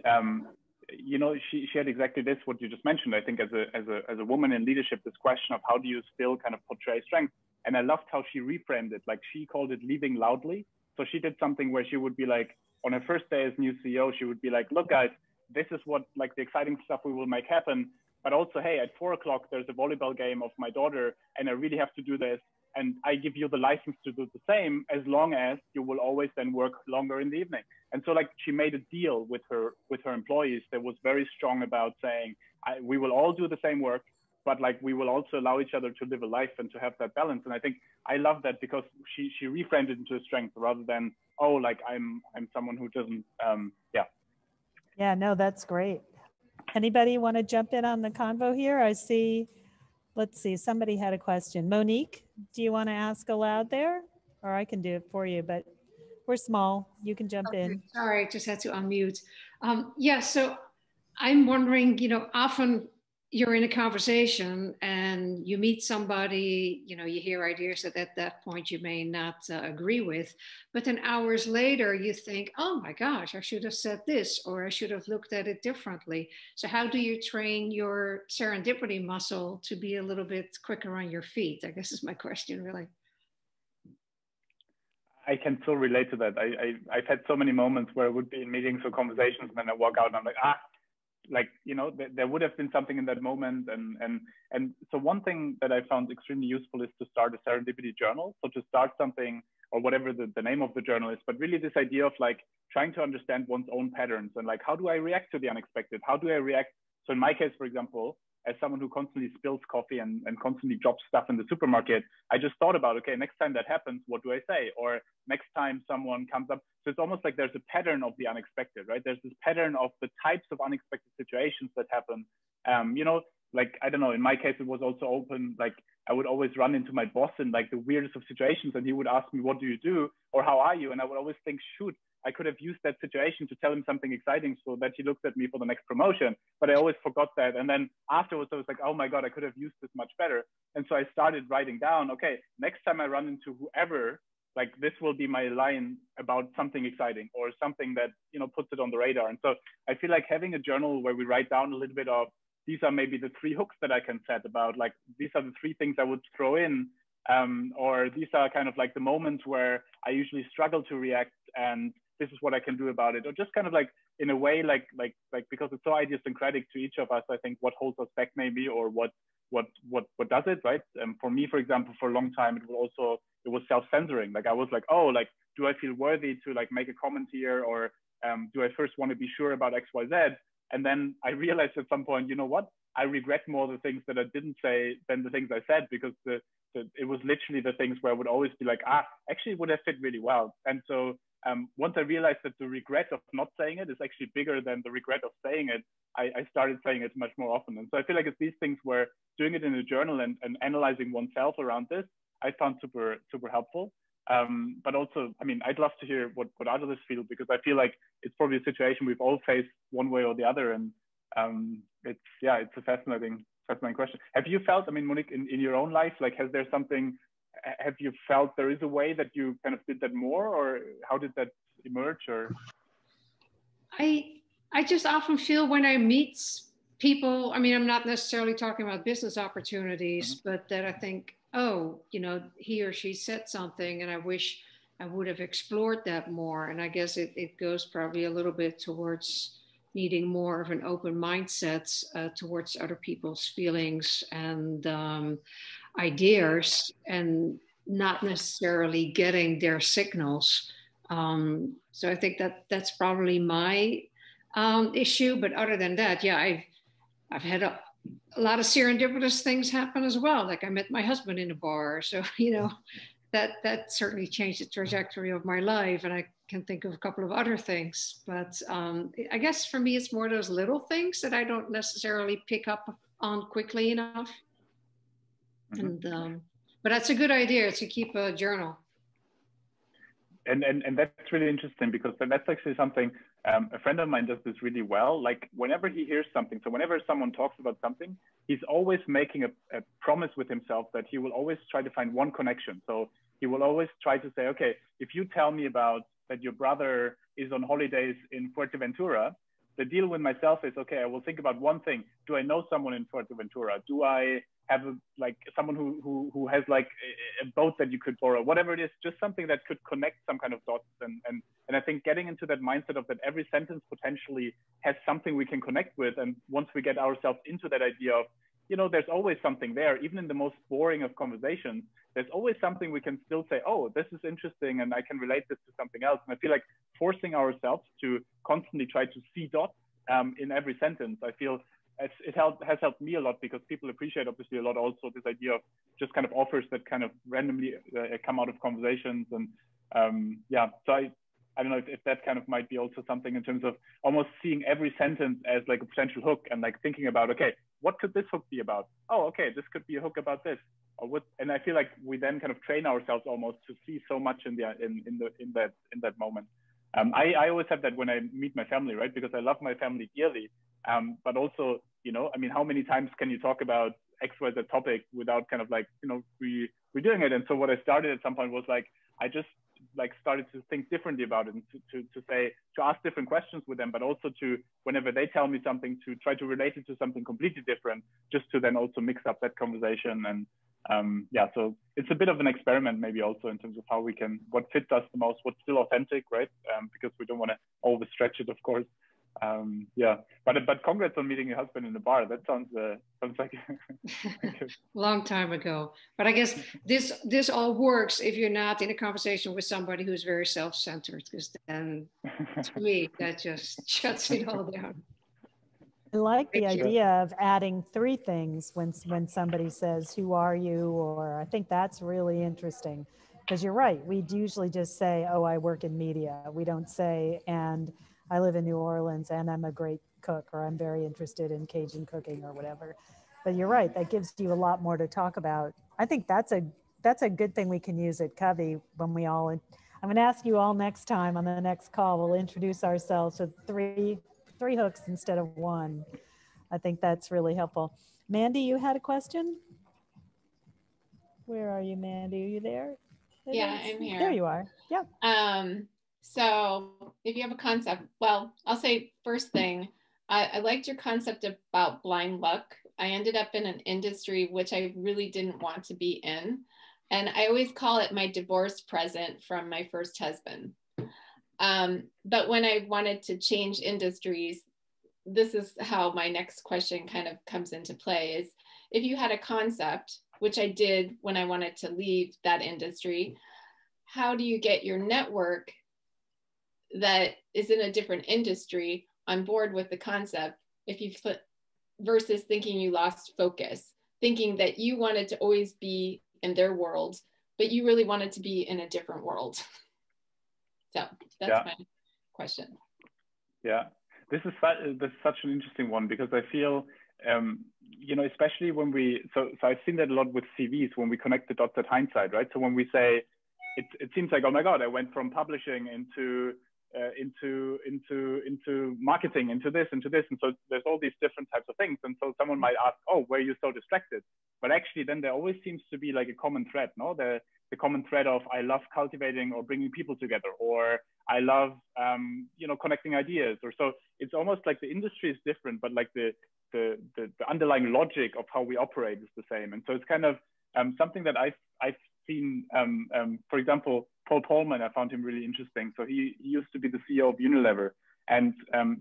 she had exactly this, what you just mentioned. I think as a woman in leadership, this question of how do you still kind of portray strength. And I loved how she reframed it. Like she called it leaving loudly. So she did something where she would be like, on her first day as new CEO, she would be like, look guys, this is what like the exciting stuff we will make happen. But also, hey, at 4 o'clock, there's a volleyball game of my daughter and I really have to do this. And I give you the license to do the same, as long as you will always then work longer in the evening. And so like she made a deal with her employees that was very strong about saying, we will all do the same work, but like we will also allow each other to live a life and to have that balance. And I think I love that, because she reframed it into a strength rather than, oh, like I'm someone who doesn't, Yeah, no, that's great. Anybody want to jump in on the convo here? I see, let's see, somebody had a question. Monique, do you want to ask aloud there? Or I can do it for you, but we're small. You can jump in. Sorry, I just had to unmute. Yeah, so I'm wondering, often you're in a conversation and you meet somebody, you hear ideas that at that point you may not agree with, but then hours later you think, oh my gosh, I should have said this, or I should have looked at it differently. So how do you train your serendipity muscle to be a little bit quicker on your feet? I guess is my question, really. I can so relate to that. I've had so many moments where I would be in meetings or conversations, and then I walk out and I'm like, there would have been something in that moment. And so one thing that I found extremely useful is to start a serendipity journal. So to start something, or whatever the name of the journal is, but really this idea of like trying to understand one's own patterns and like, how do I react to the unexpected? How do I react? So in my case, for example, as someone who constantly spills coffee and constantly drops stuff in the supermarket, I just thought about, okay, next time that happens, what do I say? Or next time someone comes up. So it's almost like there's a pattern of the unexpected, right? There's this pattern of the types of unexpected situations that happen. like, I don't know, in my case, it was also open, like I would always run into my boss in like the weirdest of situations, and he would ask me, what do you do? Or how are you? And I would always think, shoot, I could have used that situation to tell him something exciting so that he looked at me for the next promotion. But I always forgot that. And then afterwards, I was like, oh my God, I could have used this much better. And so I started writing down, okay, next time I run into whoever, like this will be my line about something exciting or something that, you know, puts it on the radar. And so I feel like having a journal where we write down a little bit of, these are maybe the 3 hooks that I can set about, like, these are the 3 things I would throw in. Or these are kind of like the moments where I usually struggle to react, and this is what I can do about it. Or just kind of like, in a way, like because it's so idiosyncratic to each of us, I think what holds us back maybe, or what does it, right? For me, for example, for a long time, it was self-censoring. Like I was like, oh, like, do I feel worthy to like make a comment here? Or do I first want to be sure about X, Y, Z? And then I realized at some point, you know what? I regret more the things that I didn't say than the things I said, because it was literally the things where I would always be like, actually it would have fit really well. And so once I realized that the regret of not saying it is actually bigger than the regret of saying it, I started saying it much more often. And so I feel like it's these things where doing it in a journal and analyzing oneself around this, I found super, super helpful. But also, I mean, I'd love to hear what others feel, because I feel like it's probably a situation we've all faced one way or the other. And it's a fascinating question. Have you felt, I mean, Monique, in your own life, like, have you felt there is a way that you kind of did that more, or how did that emerge? Or I just often feel when I meet people, I mean, I'm not necessarily talking about business opportunities, but that I think, oh, you know, he or she said something and I wish I would have explored that more. And I guess it goes probably a little bit towards needing more of an open mindset towards other people's feelings and ideas, and not necessarily getting their signals. So I think that's probably my issue. But other than that, yeah, I've had a lot of serendipitous things happen as well. Like I met my husband in a bar. So, you know, that certainly changed the trajectory of my life. And I can think of a couple of other things. But I guess for me, it's more those little things that I don't necessarily pick up on quickly enough. And but that's a good idea, to keep a journal. And that's really interesting, because that's actually something, a friend of mine does this really well. Like whenever he hears something, so whenever someone talks about something, he's always making a promise with himself that he will always try to find one connection. So he will always try to say, okay, if you tell me about that your brother is on holidays in Fuerteventura, the deal with myself is, okay, I will think about one thing. Do I know someone in Fuerteventura? Do I have someone who has like a boat that you could borrow, whatever it is, just something that could connect some kind of dots. And I think getting into that mindset of that every sentence potentially has something we can connect with. And once we get ourselves into that idea of, you know, there's always something there, even in the most boring of conversations, there's always something we can still say, oh, this is interesting, and I can relate this to something else. And I feel like forcing ourselves to constantly try to see dots in every sentence, I feel has helped me a lot, because people appreciate obviously a lot also this idea of just kind of offers that kind of randomly come out of conversations. And so I don't know if that kind of might be also something in terms of almost seeing every sentence as like a potential hook, and like thinking about, okay, what could this hook be about? Oh, okay, this could be a hook about this. Or what? And I feel like we then kind of train ourselves almost to see so much in that moment. I always have that when I meet my family, right? Because I love my family dearly. But also, you know, I mean, how many times can you talk about X, Y, Z topic without kind of like, you know, redoing it? And so what I started at some point was like, I just like started to think differently about it, and to ask different questions with them, but also to, whenever they tell me something, to try to relate it to something completely different, just to then also mix up that conversation. And so it's a bit of an experiment maybe also in terms of how we can, what fits us the most, what's still authentic, right? Because we don't want to overstretch it, of course. But congrats on meeting your husband in the bar. That sounds like long time ago. But I guess this all works if you're not in a conversation with somebody who's very self-centered, because then to me that just shuts it all down. I like the idea of adding 3 things when somebody says, who are you? Or I think that's really interesting, because you're right. We usually just say, oh, I work in media. We don't say, and I live in New Orleans and I'm a great cook, or I'm very interested in Cajun cooking or whatever. but you're right, that gives you a lot more to talk about. I think that's a good thing we can use at Covey when we all, I'm going to ask you all next time on the next call, we'll introduce ourselves with three hooks instead of one. I think that's really helpful. Mandy, you had a question? Where are you, Mandy? Are you there? Yeah, I'm here. There you are. Yeah. So if you have a concept, well, I'll say first thing, I liked your concept about blind luck. I ended up in an industry which I really didn't want to be in. And I always call it my divorce present from my first husband. But when I wanted to change industries, this is how my next question kind of comes into play is if you had a concept, which I did when I wanted to leave that industry, how do you get your network that is in a different industry on board with the concept if you versus thinking you lost focus, thinking that you wanted to always be in their world, but you really wanted to be in a different world. So that's my question. Yeah, this is such an interesting one because I feel, you know, especially when so I've seen that a lot with CVs when we connect the dots at hindsight, right? So when we say, it seems like, oh my God, I went from publishing into marketing, into this. And so there's all these different types of things. And so someone might ask, oh, were you so distracted? But actually then there always seems to be like a common thread, no? The common thread of I love cultivating or bringing people together, or I love, you know, connecting ideas. Or so it's almost like the industry is different, but like the underlying logic of how we operate is the same. And so it's kind of something that I've seen, for example, Paul Polman, I found him really interesting. So he used to be the CEO of Unilever, and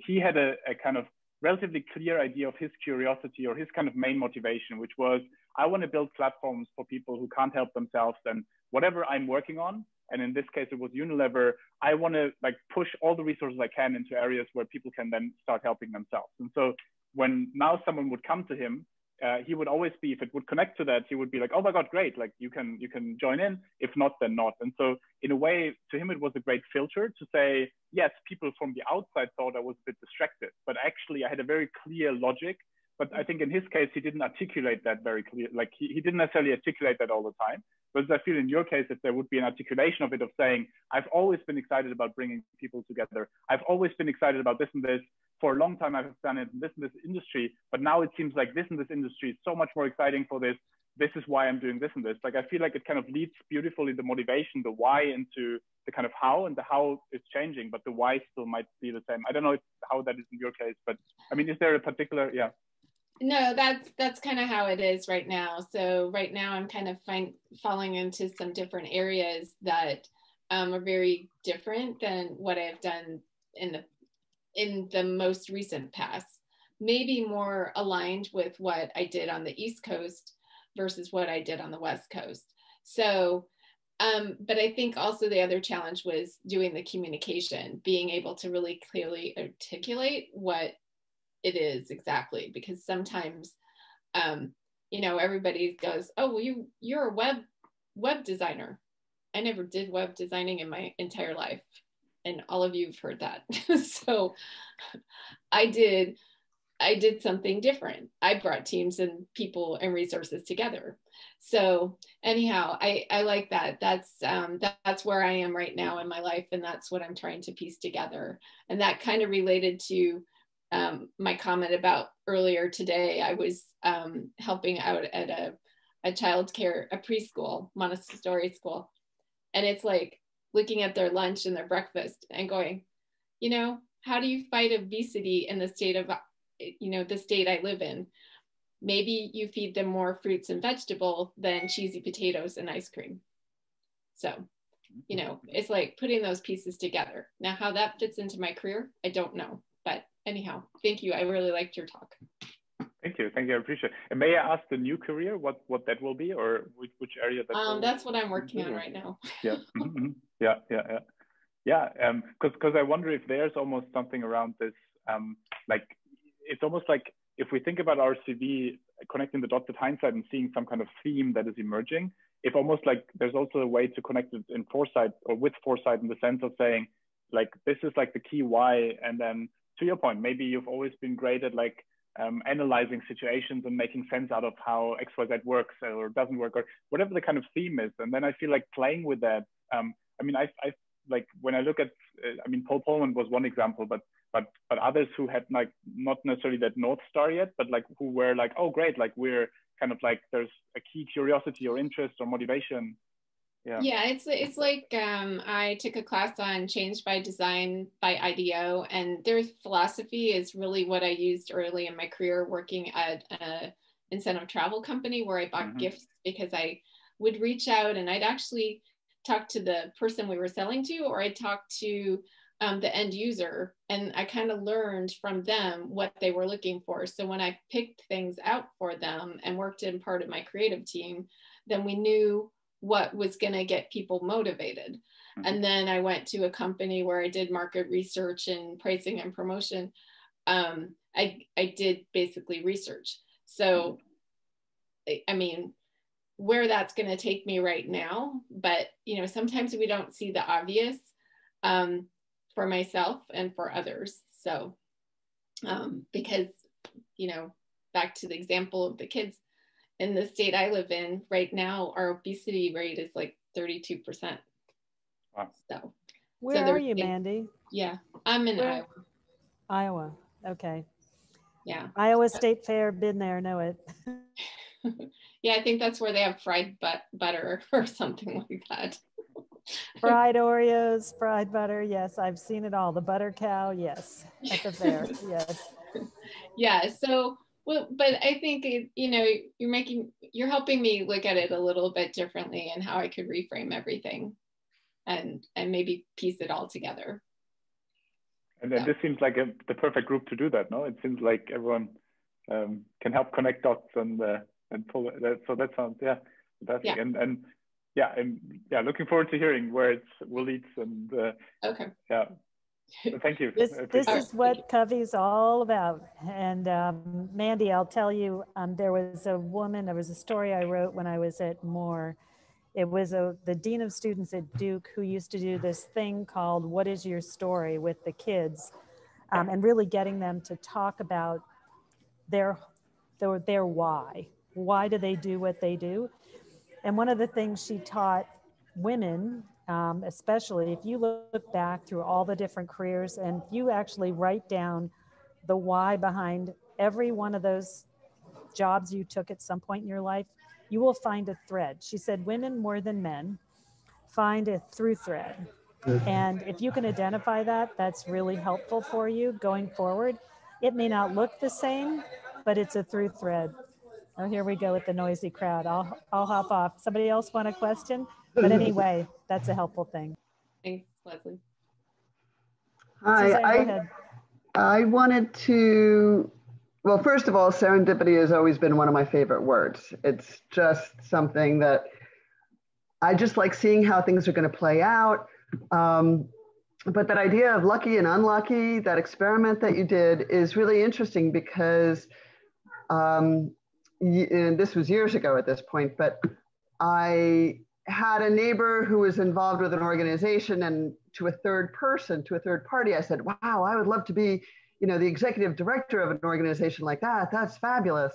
he had a kind of relatively clear idea of his curiosity or his kind of main motivation, which was, I want to build platforms for people who can't help themselves, and whatever I'm working on, and in this case it was Unilever, I want to like push all the resources I can into areas where people can then start helping themselves. And so when now someone would come to him, he would always be, if it would connect to that, he would be like, oh my God, great. Like you can join in. If not, then not. And so in a way, to him, it was a great filter to say, yes, people from the outside thought I was a bit distracted, but actually I had a very clear logic. But I think in his case, he didn't articulate that very clear. Like he didn't necessarily articulate that all the time. But I feel in your case, if there would be an articulation of it, of saying, I've always been excited about bringing people together. I've always been excited about this and this. For a long time, I've done it in this and this industry, but now it seems like this and this industry is so much more exciting for this. This is why I'm doing this and this. Like, I feel like it kind of leads beautifully the motivation, the why into the kind of how, and the how is changing, but the why still might be the same. I don't know how that is in your case, but I mean, is there a particular, yeah. No, that's kind of how it is right now. So right now I'm kind of falling into some different areas that are very different than what I've done in the most recent past, maybe more aligned with what I did on the East Coast versus what I did on the West Coast. So, but I think also the other challenge was doing the communication, being able to really clearly articulate what it is exactly, because sometimes, you know, everybody goes, oh, well, you're a web designer. I never did web designing in my entire life. And all of you have heard that. So I did something different. I brought teams and people and resources together. So anyhow, I like that. That's where I am right now in my life. And that's what I'm trying to piece together. And that kind of related to my comment about earlier today. I was helping out at a childcare, a preschool, Montessori school. And it's like looking at their lunch and their breakfast and going, you know, how do you fight obesity in the state of, you know, the state I live in? Maybe you feed them more fruits and vegetables than cheesy potatoes and ice cream. So, you know, it's like putting those pieces together. Now, how that fits into my career, I don't know. But anyhow, thank you. I really liked your talk. Thank you. I appreciate it. And may I ask the new career, what that will be, or which area that that's what I'm working on right now. Yeah. Mm-hmm. Yeah. Because I wonder if there's almost something around this, like, it's almost like if we think about our CV, connecting the dots at hindsight and seeing some kind of theme that is emerging, if almost like there's also a way to connect it in foresight or with foresight, in the sense of saying, like, this is like the key why. And then to your point, maybe you've always been great at like analyzing situations and making sense out of how XYZ works or doesn't work, or whatever the kind of theme is. And then I feel like playing with that. I mean, I like when I look at, I mean, Paul Polman was one example, but others who had like not necessarily that North Star yet, but like who were like, oh great, like we're kind of like there's a key curiosity or interest or motivation. Yeah, it's like I took a class on change by design by IDEO, and their philosophy is really what I used early in my career working at an incentive travel company where I bought gifts, because I would reach out and I'd actually talk to the person we were selling to, or I'd talk to the end user, and I kind of learned from them what they were looking for. So when I picked things out for them and worked in part of my creative team, then we knew what was going to get people motivated. And then I went to a company where I did market research and pricing and promotion. I did basically research. So, I mean, where that's going to take me right now, but you know, sometimes we don't see the obvious for myself and for others. So, because, you know, back to the example of the kids, in the state I live in right now, our obesity rate is like 32%. Wow. So Where are you, Mandy? Yeah, I'm in Iowa. Iowa. Okay. Yeah. Iowa State Fair, been there, know it. Yeah, I think that's where they have fried butter or something like that. Fried Oreos, fried butter. Yes, I've seen it all. The butter cow. Yes, at the fair. Yes. Yeah. So, well, but I think, you know, you're helping me look at it a little bit differently and how I could reframe everything and maybe piece it all together. And then this seems like the perfect group to do that, no? It seems like everyone can help connect dots and pull that. So that sounds, fantastic. Yeah. And looking forward to hearing where it will lead. And okay. Yeah. So thank you. This is what Covey's all about. And Mandy, I'll tell you, there was a story I wrote when I was at Moore. It was the dean of students at Duke who used to do this thing called What is Your Story with the kids, and really getting them to talk about their why. Why do they do what they do? And one of the things she taught women, especially if you look back through all the different careers and you actually write down the why behind every one of those jobs you took at some point in your life, you will find a thread. She said, women more than men find a through thread. And if you can identify that, that's really helpful for you going forward. It may not look the same, but it's a through thread. Oh, here we go with the noisy crowd. I'll hop off. Somebody else want a question? But anyway, that's a helpful thing. Thanks, Leslie. Hi, Suzanne, go ahead. I wanted to, well, first of all, serendipity has always been one of my favorite words. It's just something that I just like seeing how things are going to play out. But that idea of lucky and unlucky, that experiment that you did is really interesting because and this was years ago at this point, but I had a neighbor who was involved with an organization, and to a third party, I said, wow, I would love to be, you know, the executive director of an organization like that. That's fabulous.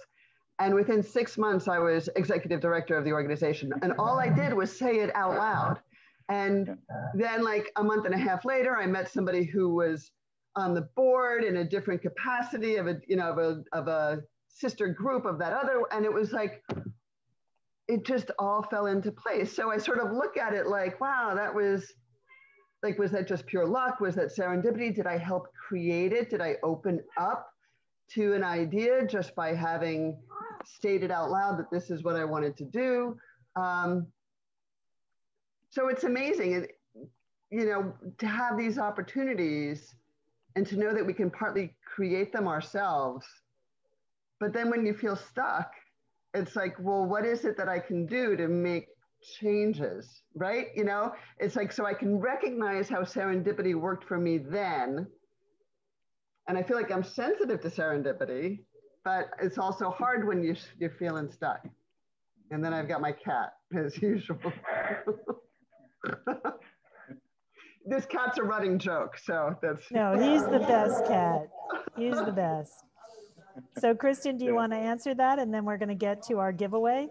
And within 6 months, I was executive director of the organization. And all I did was say it out loud. And then like a month and a half later, I met somebody who was on the board in a different capacity of a sister group of that other. And it was like, it just all fell into place. So I sort of look at it like, wow, that was like, was that just pure luck? Was that serendipity? Did I help create it? Did I open up to an idea just by having stated out loud that this is what I wanted to do? So it's amazing, you know, to have these opportunities and to know that we can partly create them ourselves. But then when you feel stuck, it's like, well, what is it that I can do to make changes, right? You know, it's like, so I can recognize how serendipity worked for me then. And I feel like I'm sensitive to serendipity, but it's also hard when you're feeling stuck. And then I've got my cat, as usual. This cat's a running joke, so that's. No, he's the best cat. He's the best. So Christian, do you want to answer that? And then we're going to get to our giveaway.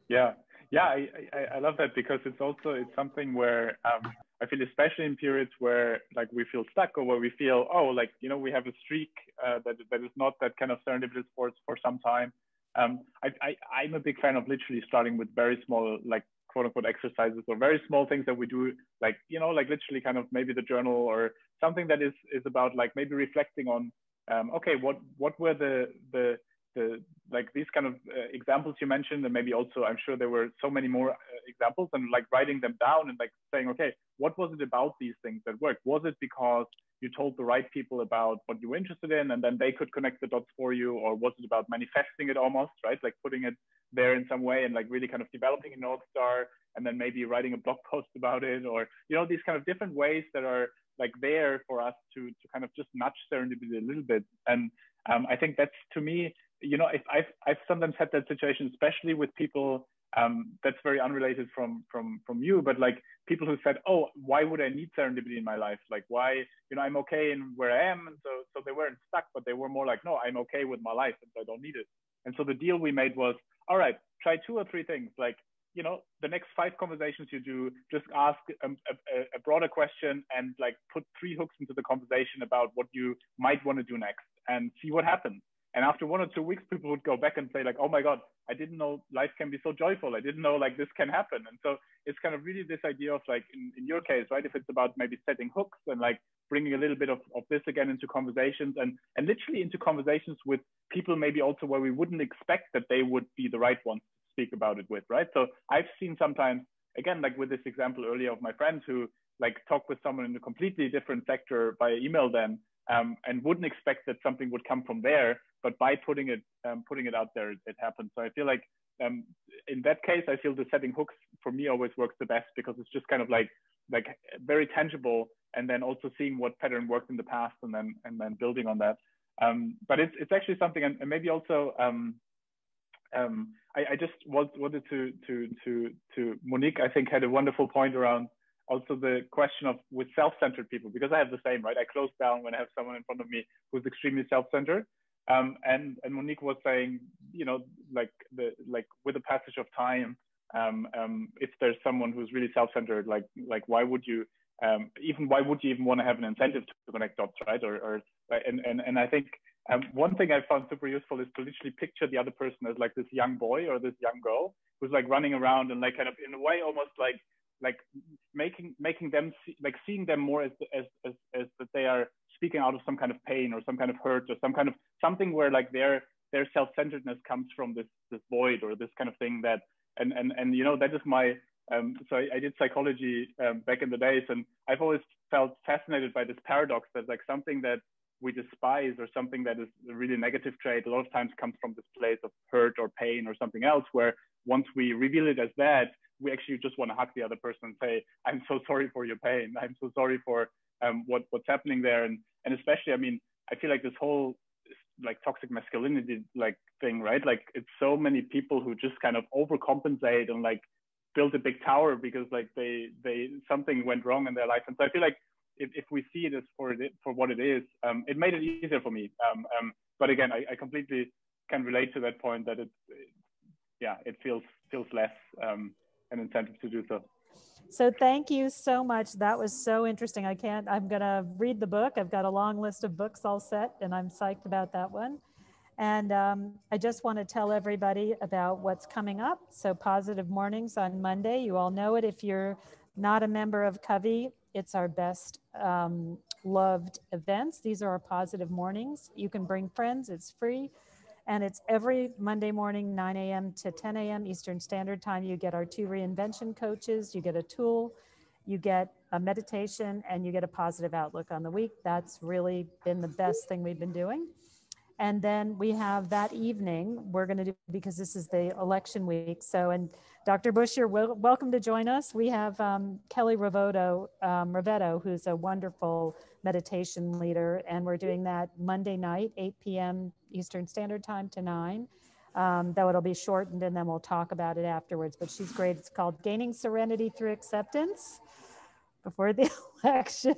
Yeah, I love that, because it's something where I feel, especially in periods where like we feel stuck, or where we feel, oh, like, you know, we have a streak that is not that kind of serendipitous sports for some time. I'm a big fan of literally starting with very small, like, quote unquote exercises, or very small things that we do, like, you know, like literally kind of maybe the journal, or something that is about like maybe reflecting on, okay, what were the like these kind of examples you mentioned, and maybe also I'm sure there were so many more examples, and like writing them down and like saying, okay, what was it about these things that worked? Was it because you told the right people about what you were interested in, and then they could connect the dots for you? Or was it about manifesting it almost, right? Like putting it there in some way, and like really kind of developing a North Star, and then maybe writing a blog post about it, or, you know, these kind of different ways that are like there for us to kind of just nudge serendipity a little bit. And I think that's, to me, you know, if I've sometimes had that situation, especially with people that's very unrelated from you, but like people who said, oh, why would I need serendipity in my life? Like, why, you know, I'm okay in where I am. And so they weren't stuck, but they were more like, no, I'm okay with my life, and so I don't need it. And so the deal we made was, all right, try 2 or 3 things. Like, you know, the next 5 conversations you do, just ask a broader question, and like put 3 hooks into the conversation about what you might want to do next, and see what happens. And after 1 or 2 weeks, people would go back and say like, oh my God, I didn't know life can be so joyful. I didn't know like this can happen. And so it's kind of really this idea of like, in your case, right, if it's about maybe setting hooks and like bringing a little bit of this again into conversations, and literally into conversations with people maybe also where we wouldn't expect that they would be the right ones to speak about it with, right? So I've seen sometimes, again, like with this example earlier of my friends who like talk with someone in a completely different sector by email then, and wouldn't expect that something would come from there, but by putting it out there, it happens. So I feel like in that case, I feel the setting hooks for me always works the best, because it's just kind of like very tangible, and then also seeing what pattern worked in the past, and then building on that. But it's actually something, and maybe also I just wanted to Monique, I think, had a wonderful point around also the question of with self-centered people, because I have the same, right? I close down when I have someone in front of me who's extremely self-centered. And Monique was saying, you know, like with the passage of time, if there's someone who's really self-centered, like why would you even want to have an incentive to connect dots, right? And I think one thing I found super useful is to literally picture the other person as like this young boy or this young girl who's like running around, and like kind of in a way almost like making them seeing them more as that they are speaking out of some kind of pain or some kind of hurt, or some kind of something where like their self-centeredness comes from this void, or this kind of thing that and you know, that is my so I did psychology back in the days, and I've always felt fascinated by this paradox that like something that we despise, or something that is a really negative trait, a lot of times comes from this place of hurt or pain or something else, where once we reveal it as that, we actually just want to hug the other person and say, I'm so sorry for your pain. I'm so sorry for what's happening there. And especially, I mean, I feel like this whole like toxic masculinity like thing, right? Like it's so many people who just kind of overcompensate and like build a big tower because like they something went wrong in their life. And so I feel like if we see it as for what it is, it made it easier for me. But again, I completely can relate to that point that it feels less an incentive to do so. So thank you so much. That was so interesting. I'm going to read the book. I've got a long list of books all set, and I'm psyched about that one. And I just want to tell everybody about what's coming up. So Positive Mornings on Monday. You all know it. If you're not a member of Covey, it's our best loved events. These are our Positive Mornings. You can bring friends. It's free. And it's every Monday morning, 9 a.m. to 10 a.m. Eastern Standard Time. You get our 2 reinvention coaches, you get a tool, you get a meditation, and you get a positive outlook on the week. That's really been the best thing we've been doing. And then we have that evening, we're going to do, because this is the election week. So, and Dr. Bush, you're welcome to join us. We have Kelly Rivetto, who's a wonderful meditation leader. And we're doing that Monday night, 8 p.m. Eastern Standard Time to 9. Though it'll be shortened, and then we'll talk about it afterwards. But she's great. It's called Gaining Serenity Through Acceptance before the election.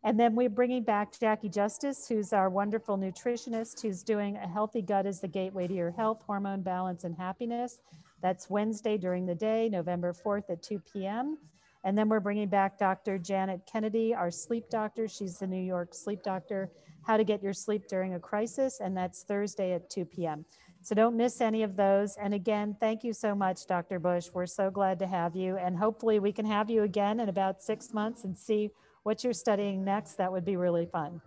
And then we're bringing back Jackie Justice, who's our wonderful nutritionist, who's doing A Healthy Gut is the Gateway to Your Health, Hormone Balance, and Happiness. That's Wednesday during the day, November 4th at 2 p.m. And then we're bringing back Dr. Janet Kennedy, our sleep doctor. She's the New York sleep doctor, How to Get Your Sleep During a Crisis, and that's Thursday at 2 p.m. So don't miss any of those. And again, thank you so much, Dr. Bush. We're so glad to have you. And hopefully we can have you again in about 6 months and see what you're studying next. That would be really fun.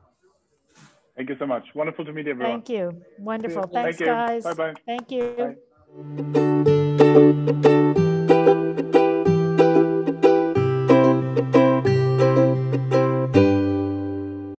Thank you so much. Wonderful to meet everyone. Thank you. Wonderful. Thanks, Thank you. guys. Bye-bye. Thank you. Bye.